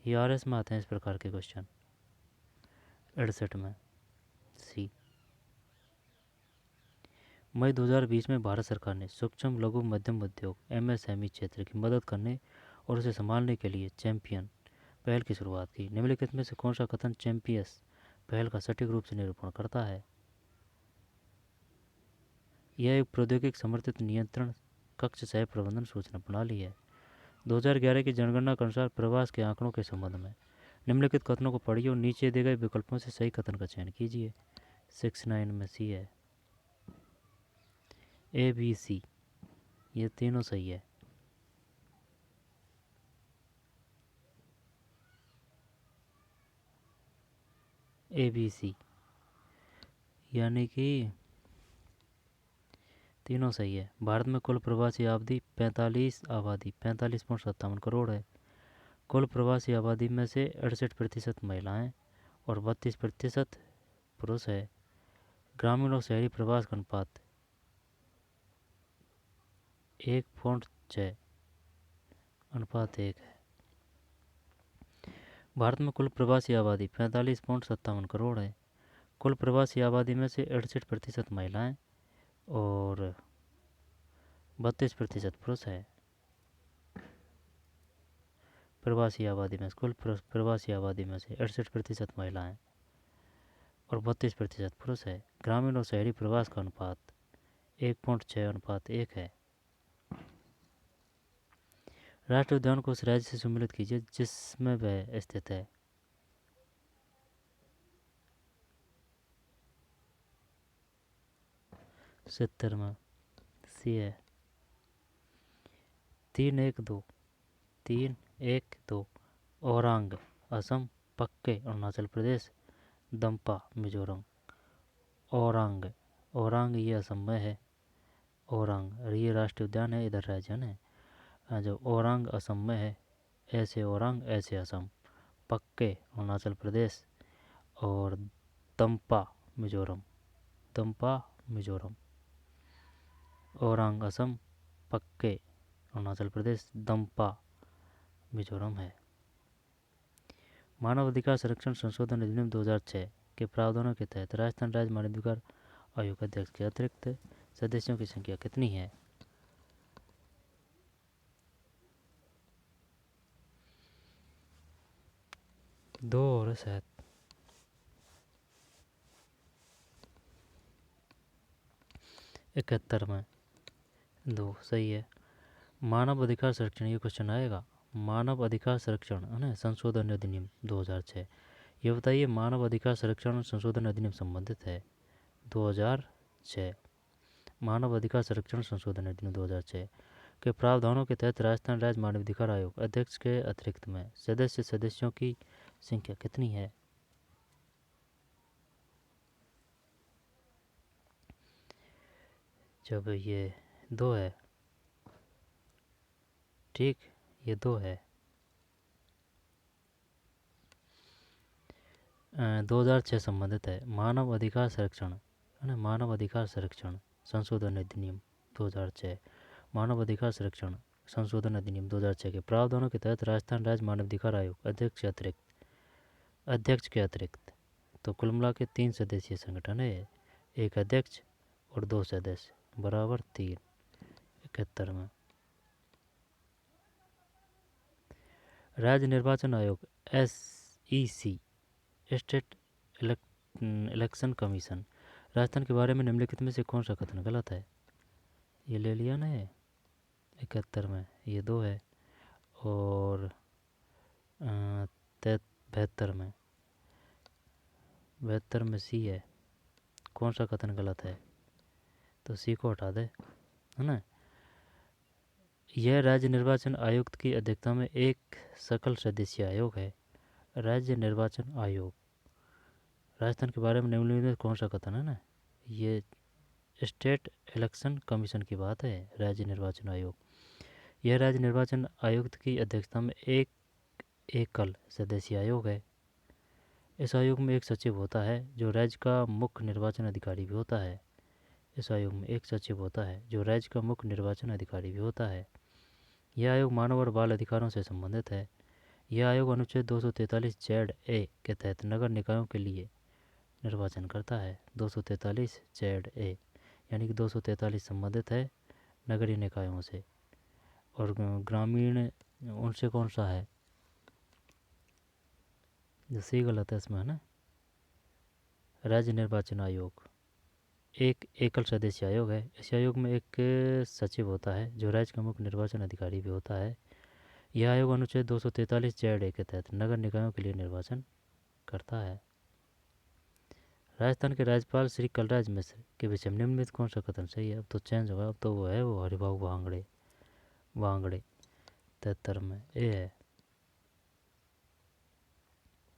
ये आरएस में आते हैं इस प्रकार के क्वेश्चन। 68 में सी। मई 2020 में भारत सरकार ने सूक्ष्म लघु मध्यम उद्योग एमएसएमई क्षेत्र की मदद करने और उसे संभालने के लिए चैंपियन पहल की शुरुआत की। निम्नलिखित में से कौन सा कथन चैंपियंस पहल का सटीक रूप से निरूपण करता है? यह एक प्रौद्योगिक समर्थित नियंत्रण कक्ष सह प्रबंधन सूचना प्रणाली है। 2011 की जनगणना के अनुसार प्रवास के आंकड़ों के संबंध में निम्नलिखित कथनों को पढ़िए और नीचे दिए गए विकल्पों से सही कथन का चयन कीजिए। 69 में सी है, ए बी सी, ये तीनों सही है। ए बी सी यानी कि तीनों सही है। भारत में कुल प्रवासी आबादी 45.57 करोड़ है। कुल प्रवासी आबादी में से 68% महिलाएं और 32% पुरुष है। ग्रामीण और शहरी प्रवास का अनुपात 1.6:1 है। भारत में कुल प्रवासी आबादी 45.57 करोड़ है। कुल प्रवासी आबादी में से 68% महिलाएं और 32% पुरुष है। प्रवासी आबादी में कुल प्रवासी आबादी में से 68% महिलाएं और 32% पुरुष है। ग्रामीण और शहरी प्रवास का अनुपात 1.6:1 है। राष्ट्रीय उद्यान को उस राज्य से सम्मिलित कीजिए जिसमें वह स्थित है। सत्तर में सी है, 312 औरांग असम, पक्के अरुणाचल प्रदेश, दम्पा मिजोरम। औरांग, औरांग ये असम में है। औरांग ये राष्ट्रीय उद्यान है, इधर राज्य है। जो औरांग असम में है, ऐसे औरांग ऐसे असम, पक्के अरुणाचल प्रदेश और दम्पा मिजोरम। दम्पा मिजोरम, औरांग असम, पक्के अरुणाचल प्रदेश, दम्पा मिजोरम है। मानव अधिकार संरक्षण संशोधन अधिनियम 2006 के प्रावधानों के तहत राजस्थान राज्य मानवाधिकार आयोग अध्यक्ष के अतिरिक्त सदस्यों की संख्या कितनी है? 2 और शायद 71 में 2 सही है। मानव अधिकार संरक्षण, ये क्वेश्चन आएगा। मानव अधिकार संरक्षण है ना संशोधन अधिनियम 2006, ये बताइए मानव अधिकार संरक्षण संशोधन अधिनियम संबंधित है 2006। मानव अधिकार संरक्षण संशोधन अधिनियम 2006 के प्रावधानों के तहत राजस्थान राज्य मानवाधिकार आयोग अध्यक्ष के अतिरिक्त में सदस्यों की संख्या कितनी है? जब ये 2 है, ठीक, ये 2 है। 2006 संबंधित है। मानव अधिकार संरक्षण है ना, मानव अधिकार संरक्षण संशोधन अधिनियम 2006, मानव अधिकार संरक्षण संशोधन अधिनियम 2006 के प्रावधानों के तहत राजस्थान राज्य मानवाधिकार आयोग अध्यक्ष के अतिरिक्त तो कुल मिला के 3 सदस्यीय संगठन है, एक अध्यक्ष और 2 सदस्य बराबर 3। 71 में राज्य निर्वाचन आयोग SEC state election commission Rajasthan के बारे में निम्नलिखित में से कौन सा कथन गलत है? ये ले लिया ना, 71 में ये 2 है और 73 में 72 में सी है, कौन सा कथन गलत है? तो सी को हटा दे, है ना। यह राज्य निर्वाचन आयुक्त की अध्यक्षता में एक सकल सदस्यीय आयोग है। राज्य निर्वाचन आयोग, राजस्थान के बारे में निम्नलिखित में कौन सा कथन है ना, ये स्टेट इलेक्शन कमीशन की बात है। राज्य निर्वाचन आयोग, यह राज्य निर्वाचन आयुक्त की अध्यक्षता में एक एकल सदस्यीय आयोग है। इस आयोग में एक सचिव होता है जो राज्य का मुख्य निर्वाचन अधिकारी भी होता है। इस आयोग में एक सचिव होता है जो राज्य का मुख्य निर्वाचन अधिकारी भी होता है। यह आयोग मानव और बाल अधिकारों से संबंधित है। यह आयोग अनुच्छेद 243 जेड ए के तहत नगर निकायों के लिए निर्वाचन करता है। 243 जेड ए यानी कि 243 संबंधित है नगरीय निकायों से, और ग्रामीण उनसे कौन सा है? जो सी गलत है इसमें, है ना। राज्य निर्वाचन आयोग एक एकल सदस्य आयोग है। इस आयोग में एक सचिव होता है जो राज्य का मुख्य निर्वाचन अधिकारी भी होता है। यह आयोग अनुच्छेद 243 जेड ए के तहत नगर निकायों के लिए निर्वाचन करता है। राजस्थान के राज्यपाल श्री कलराज मिश्र के विषय में निम्नलिखित कौन सा कथन सही है? अब तो चेंज होगा, अब तो वो है वो हरिभाऊ वांगड़े। 73 में ए है।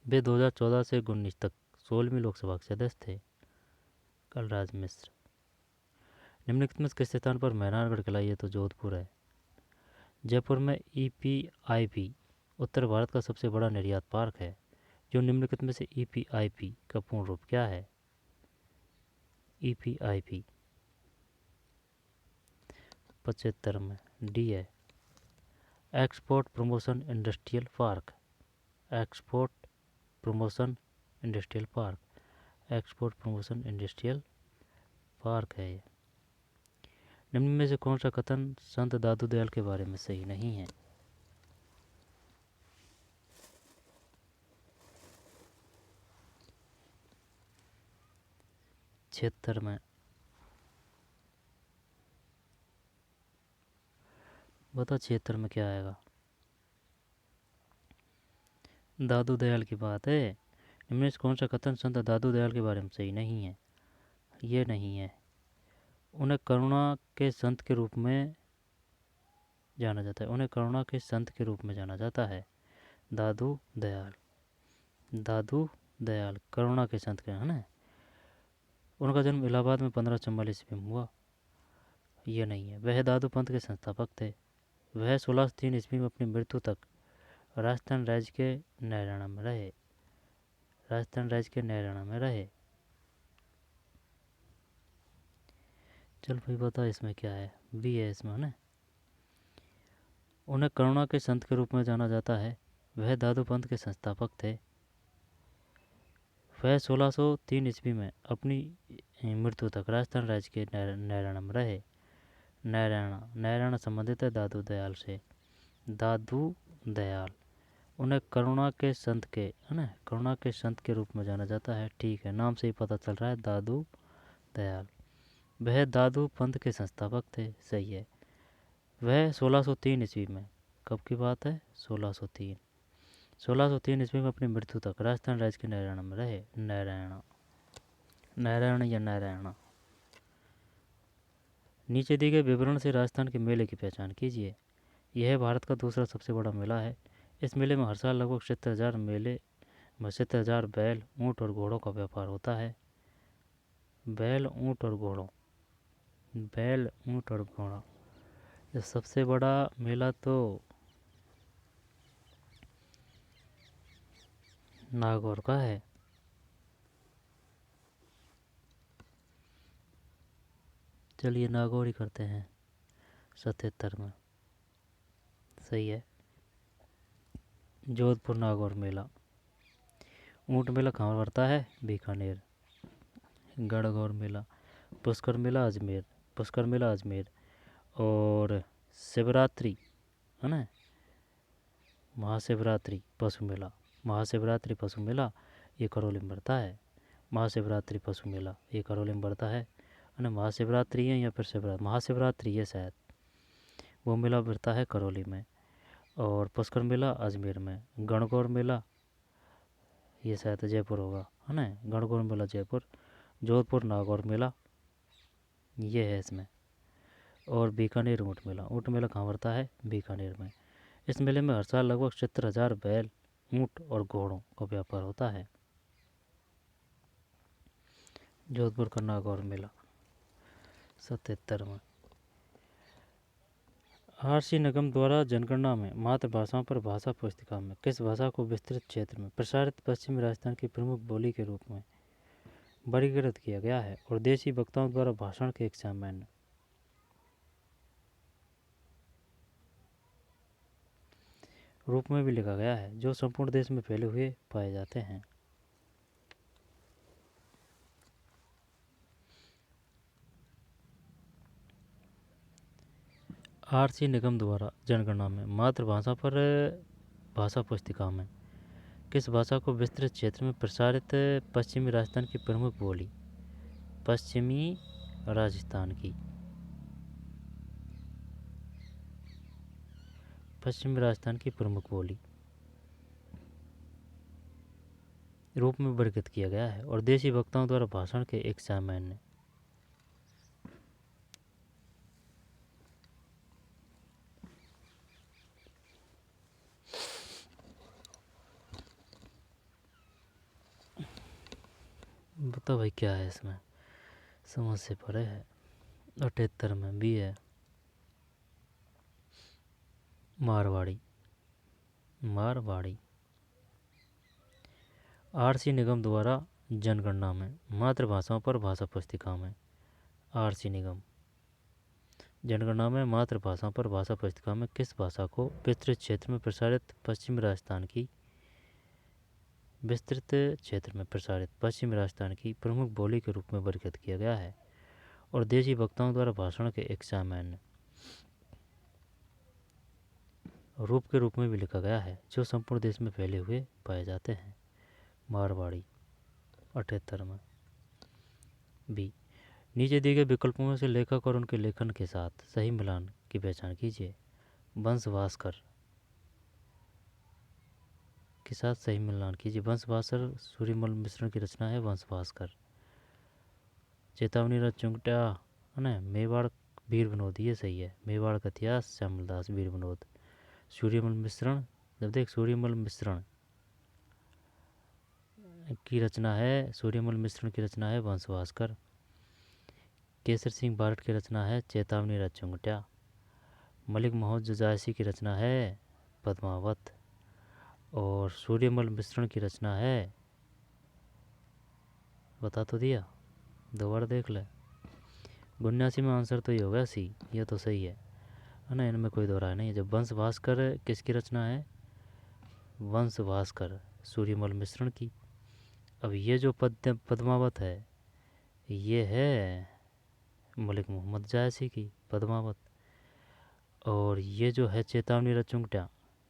वे 2014 से 19 तक 16वीं लोकसभा के सदस्य थे, कलराज मिश्र। निम्नलिखित में किस स्थान पर मेहरानगढ़ किला, ये तो जोधपुर है। जयपुर में ईपीआईपी उत्तर भारत का सबसे बड़ा निर्यात पार्क है। जो निम्नलिखित में से ईपीआईपी का पूर्ण रूप क्या है? ईपीआईपी 75 में डी है, export promotion industrial park. Export promotion industrial park, export promotion industrial park है ये। निम्न में से कौन सा कथन संत दादू दयाल के बारे में सही नहीं है? क्षेत्र में बता, क्षेत्र में क्या आएगा? दादू दयाल की बात है। इनमें से कौन सा कथन संत दादू दयाल के बारे में सही नहीं है? ये नहीं है। उन्हें करुणा के संत के रूप में जाना जाता है। उन्हें करुणा के संत के रूप में जाना जाता है। दादू दयाल, दादू दयाल करुणा के संत के, है ना। उनका जन्म इलाहाबाद में 1544 ईस्वी में हुआ। ये नहीं है। वह दादू पंथ के संस्थापक थे। वह 1603 ईस्वी में अपनी मृत्यु तक राजस्थान राज्य के नैराणा में रहे। राजस्थान राज्य के नैराणा में रहे। चल भाई बता इसमें क्या है? बी है इसमें, है ना। उन्हें करुणा के संत के रूप में जाना जाता है। वह दादू पंथ के संस्थापक थे। वह 1603 ईस्वी में अपनी मृत्यु तक राजस्थान राज्य के नैराणा में रहे। नैराणा, नैराणा संबंधित है दादू दयाल से। दादू दयाल, उन्हें करुणा के संत के, है ना, करुणा के संत के रूप में जाना जाता है। ठीक है, नाम से ही पता चल रहा है दादू दयाल। वह दादू पंथ के संस्थापक थे, सही है। वह 1603 ईस्वी में, कब की बात है? 1603, 1603 ईस्वी में अपनी मृत्यु तक राजस्थान राज्य के नारायण में रहे। नारायण, नारायण या नारायण। नीचे दिए गए विवरण से राजस्थान के मेले की पहचान कीजिए। यह भारत का दूसरा सबसे बड़ा मेला है। इस मेले में हर साल लगभग 70,000 बैल, ऊँट और घोड़ों का व्यापार होता है। बैल, ऊँट और घोड़ों, बैल, ऊँट और घोड़ा। जो सबसे बड़ा मेला तो नागौर का है। चलिए नागौर ही करते हैं 77 में, सही है। जोधपुर नागौर मेला। ऊँट मेला कहाँ पड़ता है? बीकानेर। गढ़गौर मेला, पुष्कर मेला अजमेर, पुष्कर मेला अजमेर। और शिवरात्रि, है ना, महाशिवरात्रि पशु मेला, महाशिवरात्रि पशु मेला ये करौली में पड़ता है। महाशिवरात्रि पशु मेला ये करौली में पड़ता है ना। महाशिवरात्रि है या फिर शिवरात्रि, महाशिवरात्रि है शायद, वो मेला पड़ता है करौली में। और पुष्कर मेला अजमेर में। गणगौर मेला ये शायद जयपुर होगा, है ना, गणगौर मेला जयपुर। जोधपुर नागौर मेला ये है इसमें। और बीकानेर ऊँट मेला कहाँ पड़ता है? बीकानेर में। इस मेले में हर साल लगभग 70,000 बैल, ऊँट और घोड़ों का व्यापार होता है। जोधपुर का नागौर मेला 77 में। आरसी निगम द्वारा जनगणना में मातृभाषाओं पर भाषा पुस्तिका में किस भाषा को विस्तृत क्षेत्र में प्रसारित पश्चिमी राजस्थान की प्रमुख बोली के रूप में वर्गीकृत किया गया है और देशी वक्ताओं द्वारा भाषण के एक सामान्य रूप में भी लिखा गया है, जो संपूर्ण देश में फैले हुए पाए जाते हैं। आरसी निगम द्वारा जनगणना में मातृभाषा पर भाषा पुस्तिका में किस भाषा को विस्तृत क्षेत्र में प्रसारित पश्चिमी राजस्थान की प्रमुख बोली पश्चिमी राजस्थान की प्रमुख बोली रूप में वर्गीकृत किया गया है और देशी वक्ताओं द्वारा भाषण के एक सामान्य बता भाई क्या है इसमें, समझ से परे है। 78 में भी है मारवाड़ी। आरसी निगम द्वारा जनगणना में मातृभाषाओं पर भाषा पुस्तिका में आरसी निगम जनगणना में मातृभाषाओं पर भाषा पुस्तिका में किस भाषा को विस्तृत क्षेत्र में प्रसारित पश्चिमी राजस्थान की प्रमुख बोली के रूप में वर्गीकृत किया गया है और देशी वक्ताओं द्वारा भाषण के एक सामान्य रूप के रूप में भी लिखा गया है, जो संपूर्ण देश में फैले हुए पाए जाते हैं। मारवाड़ी 78 में। बी, नीचे दिए गए विकल्पों में से लेखक और उनके लेखन के साथ सही मिलान की पहचान कीजिए। वंशवासकर के साथ सही मिलान कीजिए। वंशवासकर सूर्यमल मिश्रण की रचना है। वंशवासकर। चेतावनी चुंगटा है ना, मेवाड़ वीर विनोद, ये सही है। मेवाड़ का इतिहास श्यामलदास वीर विनोद। सूर्यमल मिश्रण, जब देख सूर्यमल मिश्रण की रचना है वंशवासकर। केसर सिंह बारट की रचना है चेतावनी चुंगटा। मलिक मोहम्मद जुजायसी की रचना है पद्मावत। और सूर्यमल मिश्रण की रचना है, बता तो दिया, दोबारा देख ले। 79 में आंसर तो ये होगा सी, ये तो सही है ना, इनमें कोई दो राय नहीं है। जब वंशवासकर किसकी रचना है? वंशवासकर सूर्यमल मिश्रण की। अब ये जो पद्मावत है, ये है मलिक मोहम्मद जायसी की पद्मावत। और ये जो है चेतावनी रचुंगटा,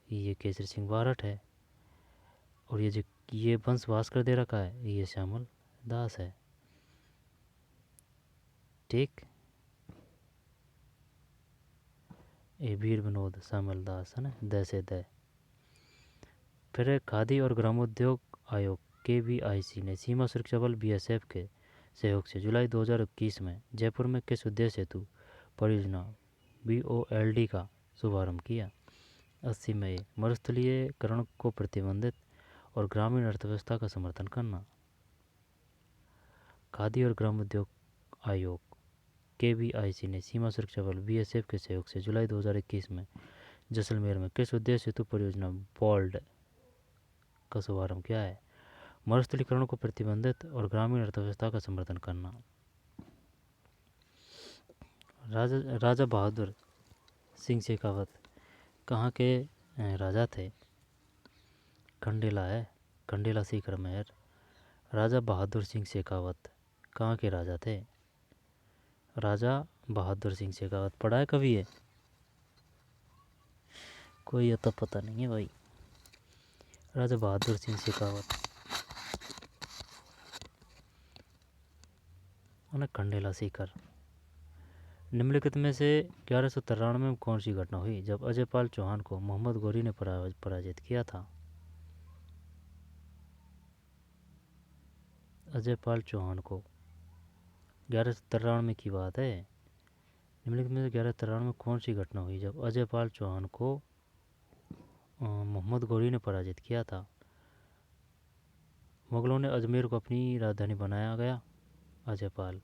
ये केसरी सिंह बारट है। और ये वंशवासकर दे रखा है, ये श्यामल दास है। ठीक, ये वीर विनोद श्यामल दास है ना, द से द। फिर खादी और ग्रामोद्योग आयोग KVIC ने सीमा सुरक्षा बल BSF के सहयोग से जुलाई 2021 में जयपुर में किस उद्देश्य हेतु परियोजना BOLD का शुभारंभ किया? 80 में मरुस्थलीयकरण को प्रतिबंधित और ग्रामीण अर्थव्यवस्था का समर्थन करना। खादी और ग्रामोद्योग आयोग KVIC ने सीमा सुरक्षा बल BSF के सहयोग से जुलाई 2021 में जैसलमेर में किस उद्देश्य हेतु परियोजना BOLD का शुभारंभ किया है? मरुस्थलीकरण को प्रतिबंधित और ग्रामीण अर्थव्यवस्था का समर्थन करना। राजा बहादुर सिंह शेखावत कहाँ के राजा थे? खंडेला है, खंडेला सीकर में। राजा बहादुर सिंह शेखावत कहाँ के राजा थे? राजा बहादुर सिंह शेखावत पढ़ा है कभी? है कोई तो पता नहीं है भाई। राजा बहादुर सिंह शेखावत है ना, खंडेला सीकर। निम्नलिखित में से 1193 में कौन सी घटना हुई जब अजयपाल चौहान को मोहम्मद गौरी ने पराजित किया था? अजयपाल चौहान को। 1193 की बात है। निम्नलिखित में से 1193 में कौन सी घटना हुई जब अजयपाल चौहान को मोहम्मद गौरी ने पराजित किया था? मुगलों ने अजमेर को अपनी राजधानी बनाया गया। अजयपाल।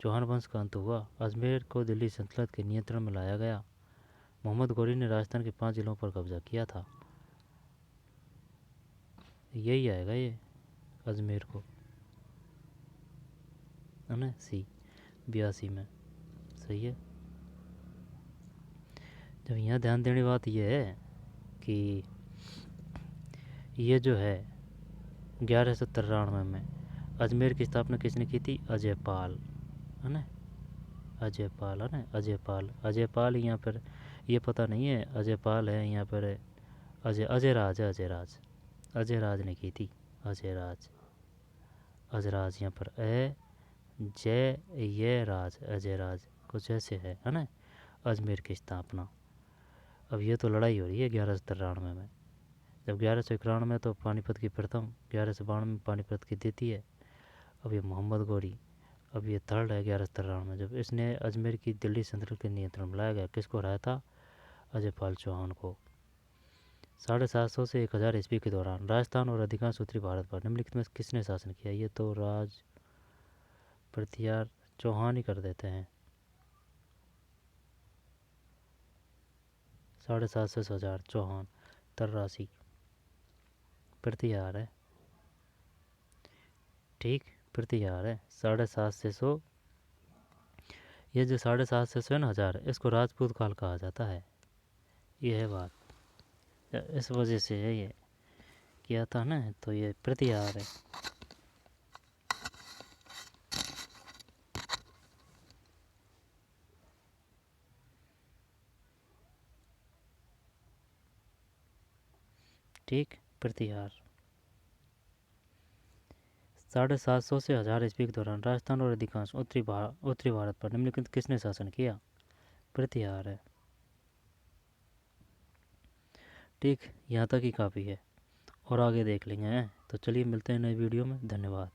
चौहान वंश का अंत हुआ। अजमेर को दिल्ली सल्तनत के नियंत्रण में लाया गया। मोहम्मद गौरी ने राजस्थान के 5 जिलों पर कब्जा किया था। यही आएगा ये अजमेर को, है ना? सी 82 में। सही है। जब यहाँ ध्यान देने बात यह है कि ये जो है 1193 में अजमेर की स्थापना किसने की थी? अजयपाल, है ना? अजयपाल, है ना? अजयपाल। अजयपाल यहाँ पर ये पता नहीं है, अजयपाल है यहाँ पर। अजयराज है, अजयराज। अजयराज ने की थी। अजयराज, अजराज यहाँ पर जय ये राज, अजयराज कुछ ऐसे है ना? अजमेर की स्थापना। अब ये तो लड़ाई हो रही है 1193 में। जब 1191 में तो पानीपत की प्रथम, 1192 में पानीपत की द्वितीय। अब ये मोहम्मद गौरी, अब ये थर्ड है 1193 में, जब इसने अजमेर की दिल्ली सल्तनत के नियंत्रण में लाया गया। किसको हराया था? अजयपाल चौहान को। 750 से 1000 ईस्वी के दौरान राजस्थान और अधिकांश उत्तरी भारत पर निम्नलिखित में किसने शासन किया? ये तो राज प्रतिहार चौहान ही कर देते हैं। 750 से 1000 चौहान। तर्रासी प्रतिहार है। ठीक, प्रतिहार है। 750 से 100। ये जो 750 से 100 है ना, 1000, इसको राजपूत काल कहा जाता है। ये है बात, इस वजह से है ये किया था ना, तो ये प्रतिहार है। ठीक, प्रतिहार। 750 से 1000 ईस्वी के दौरान राजस्थान और अधिकांश उत्तरी भारत पर निम्नलिखित किसने शासन किया? प्रतिहार है। ठीक, यहाँ तक ही काफ़ी है और आगे देख लेंगे हैं। तो चलिए मिलते हैं नई वीडियो में। धन्यवाद।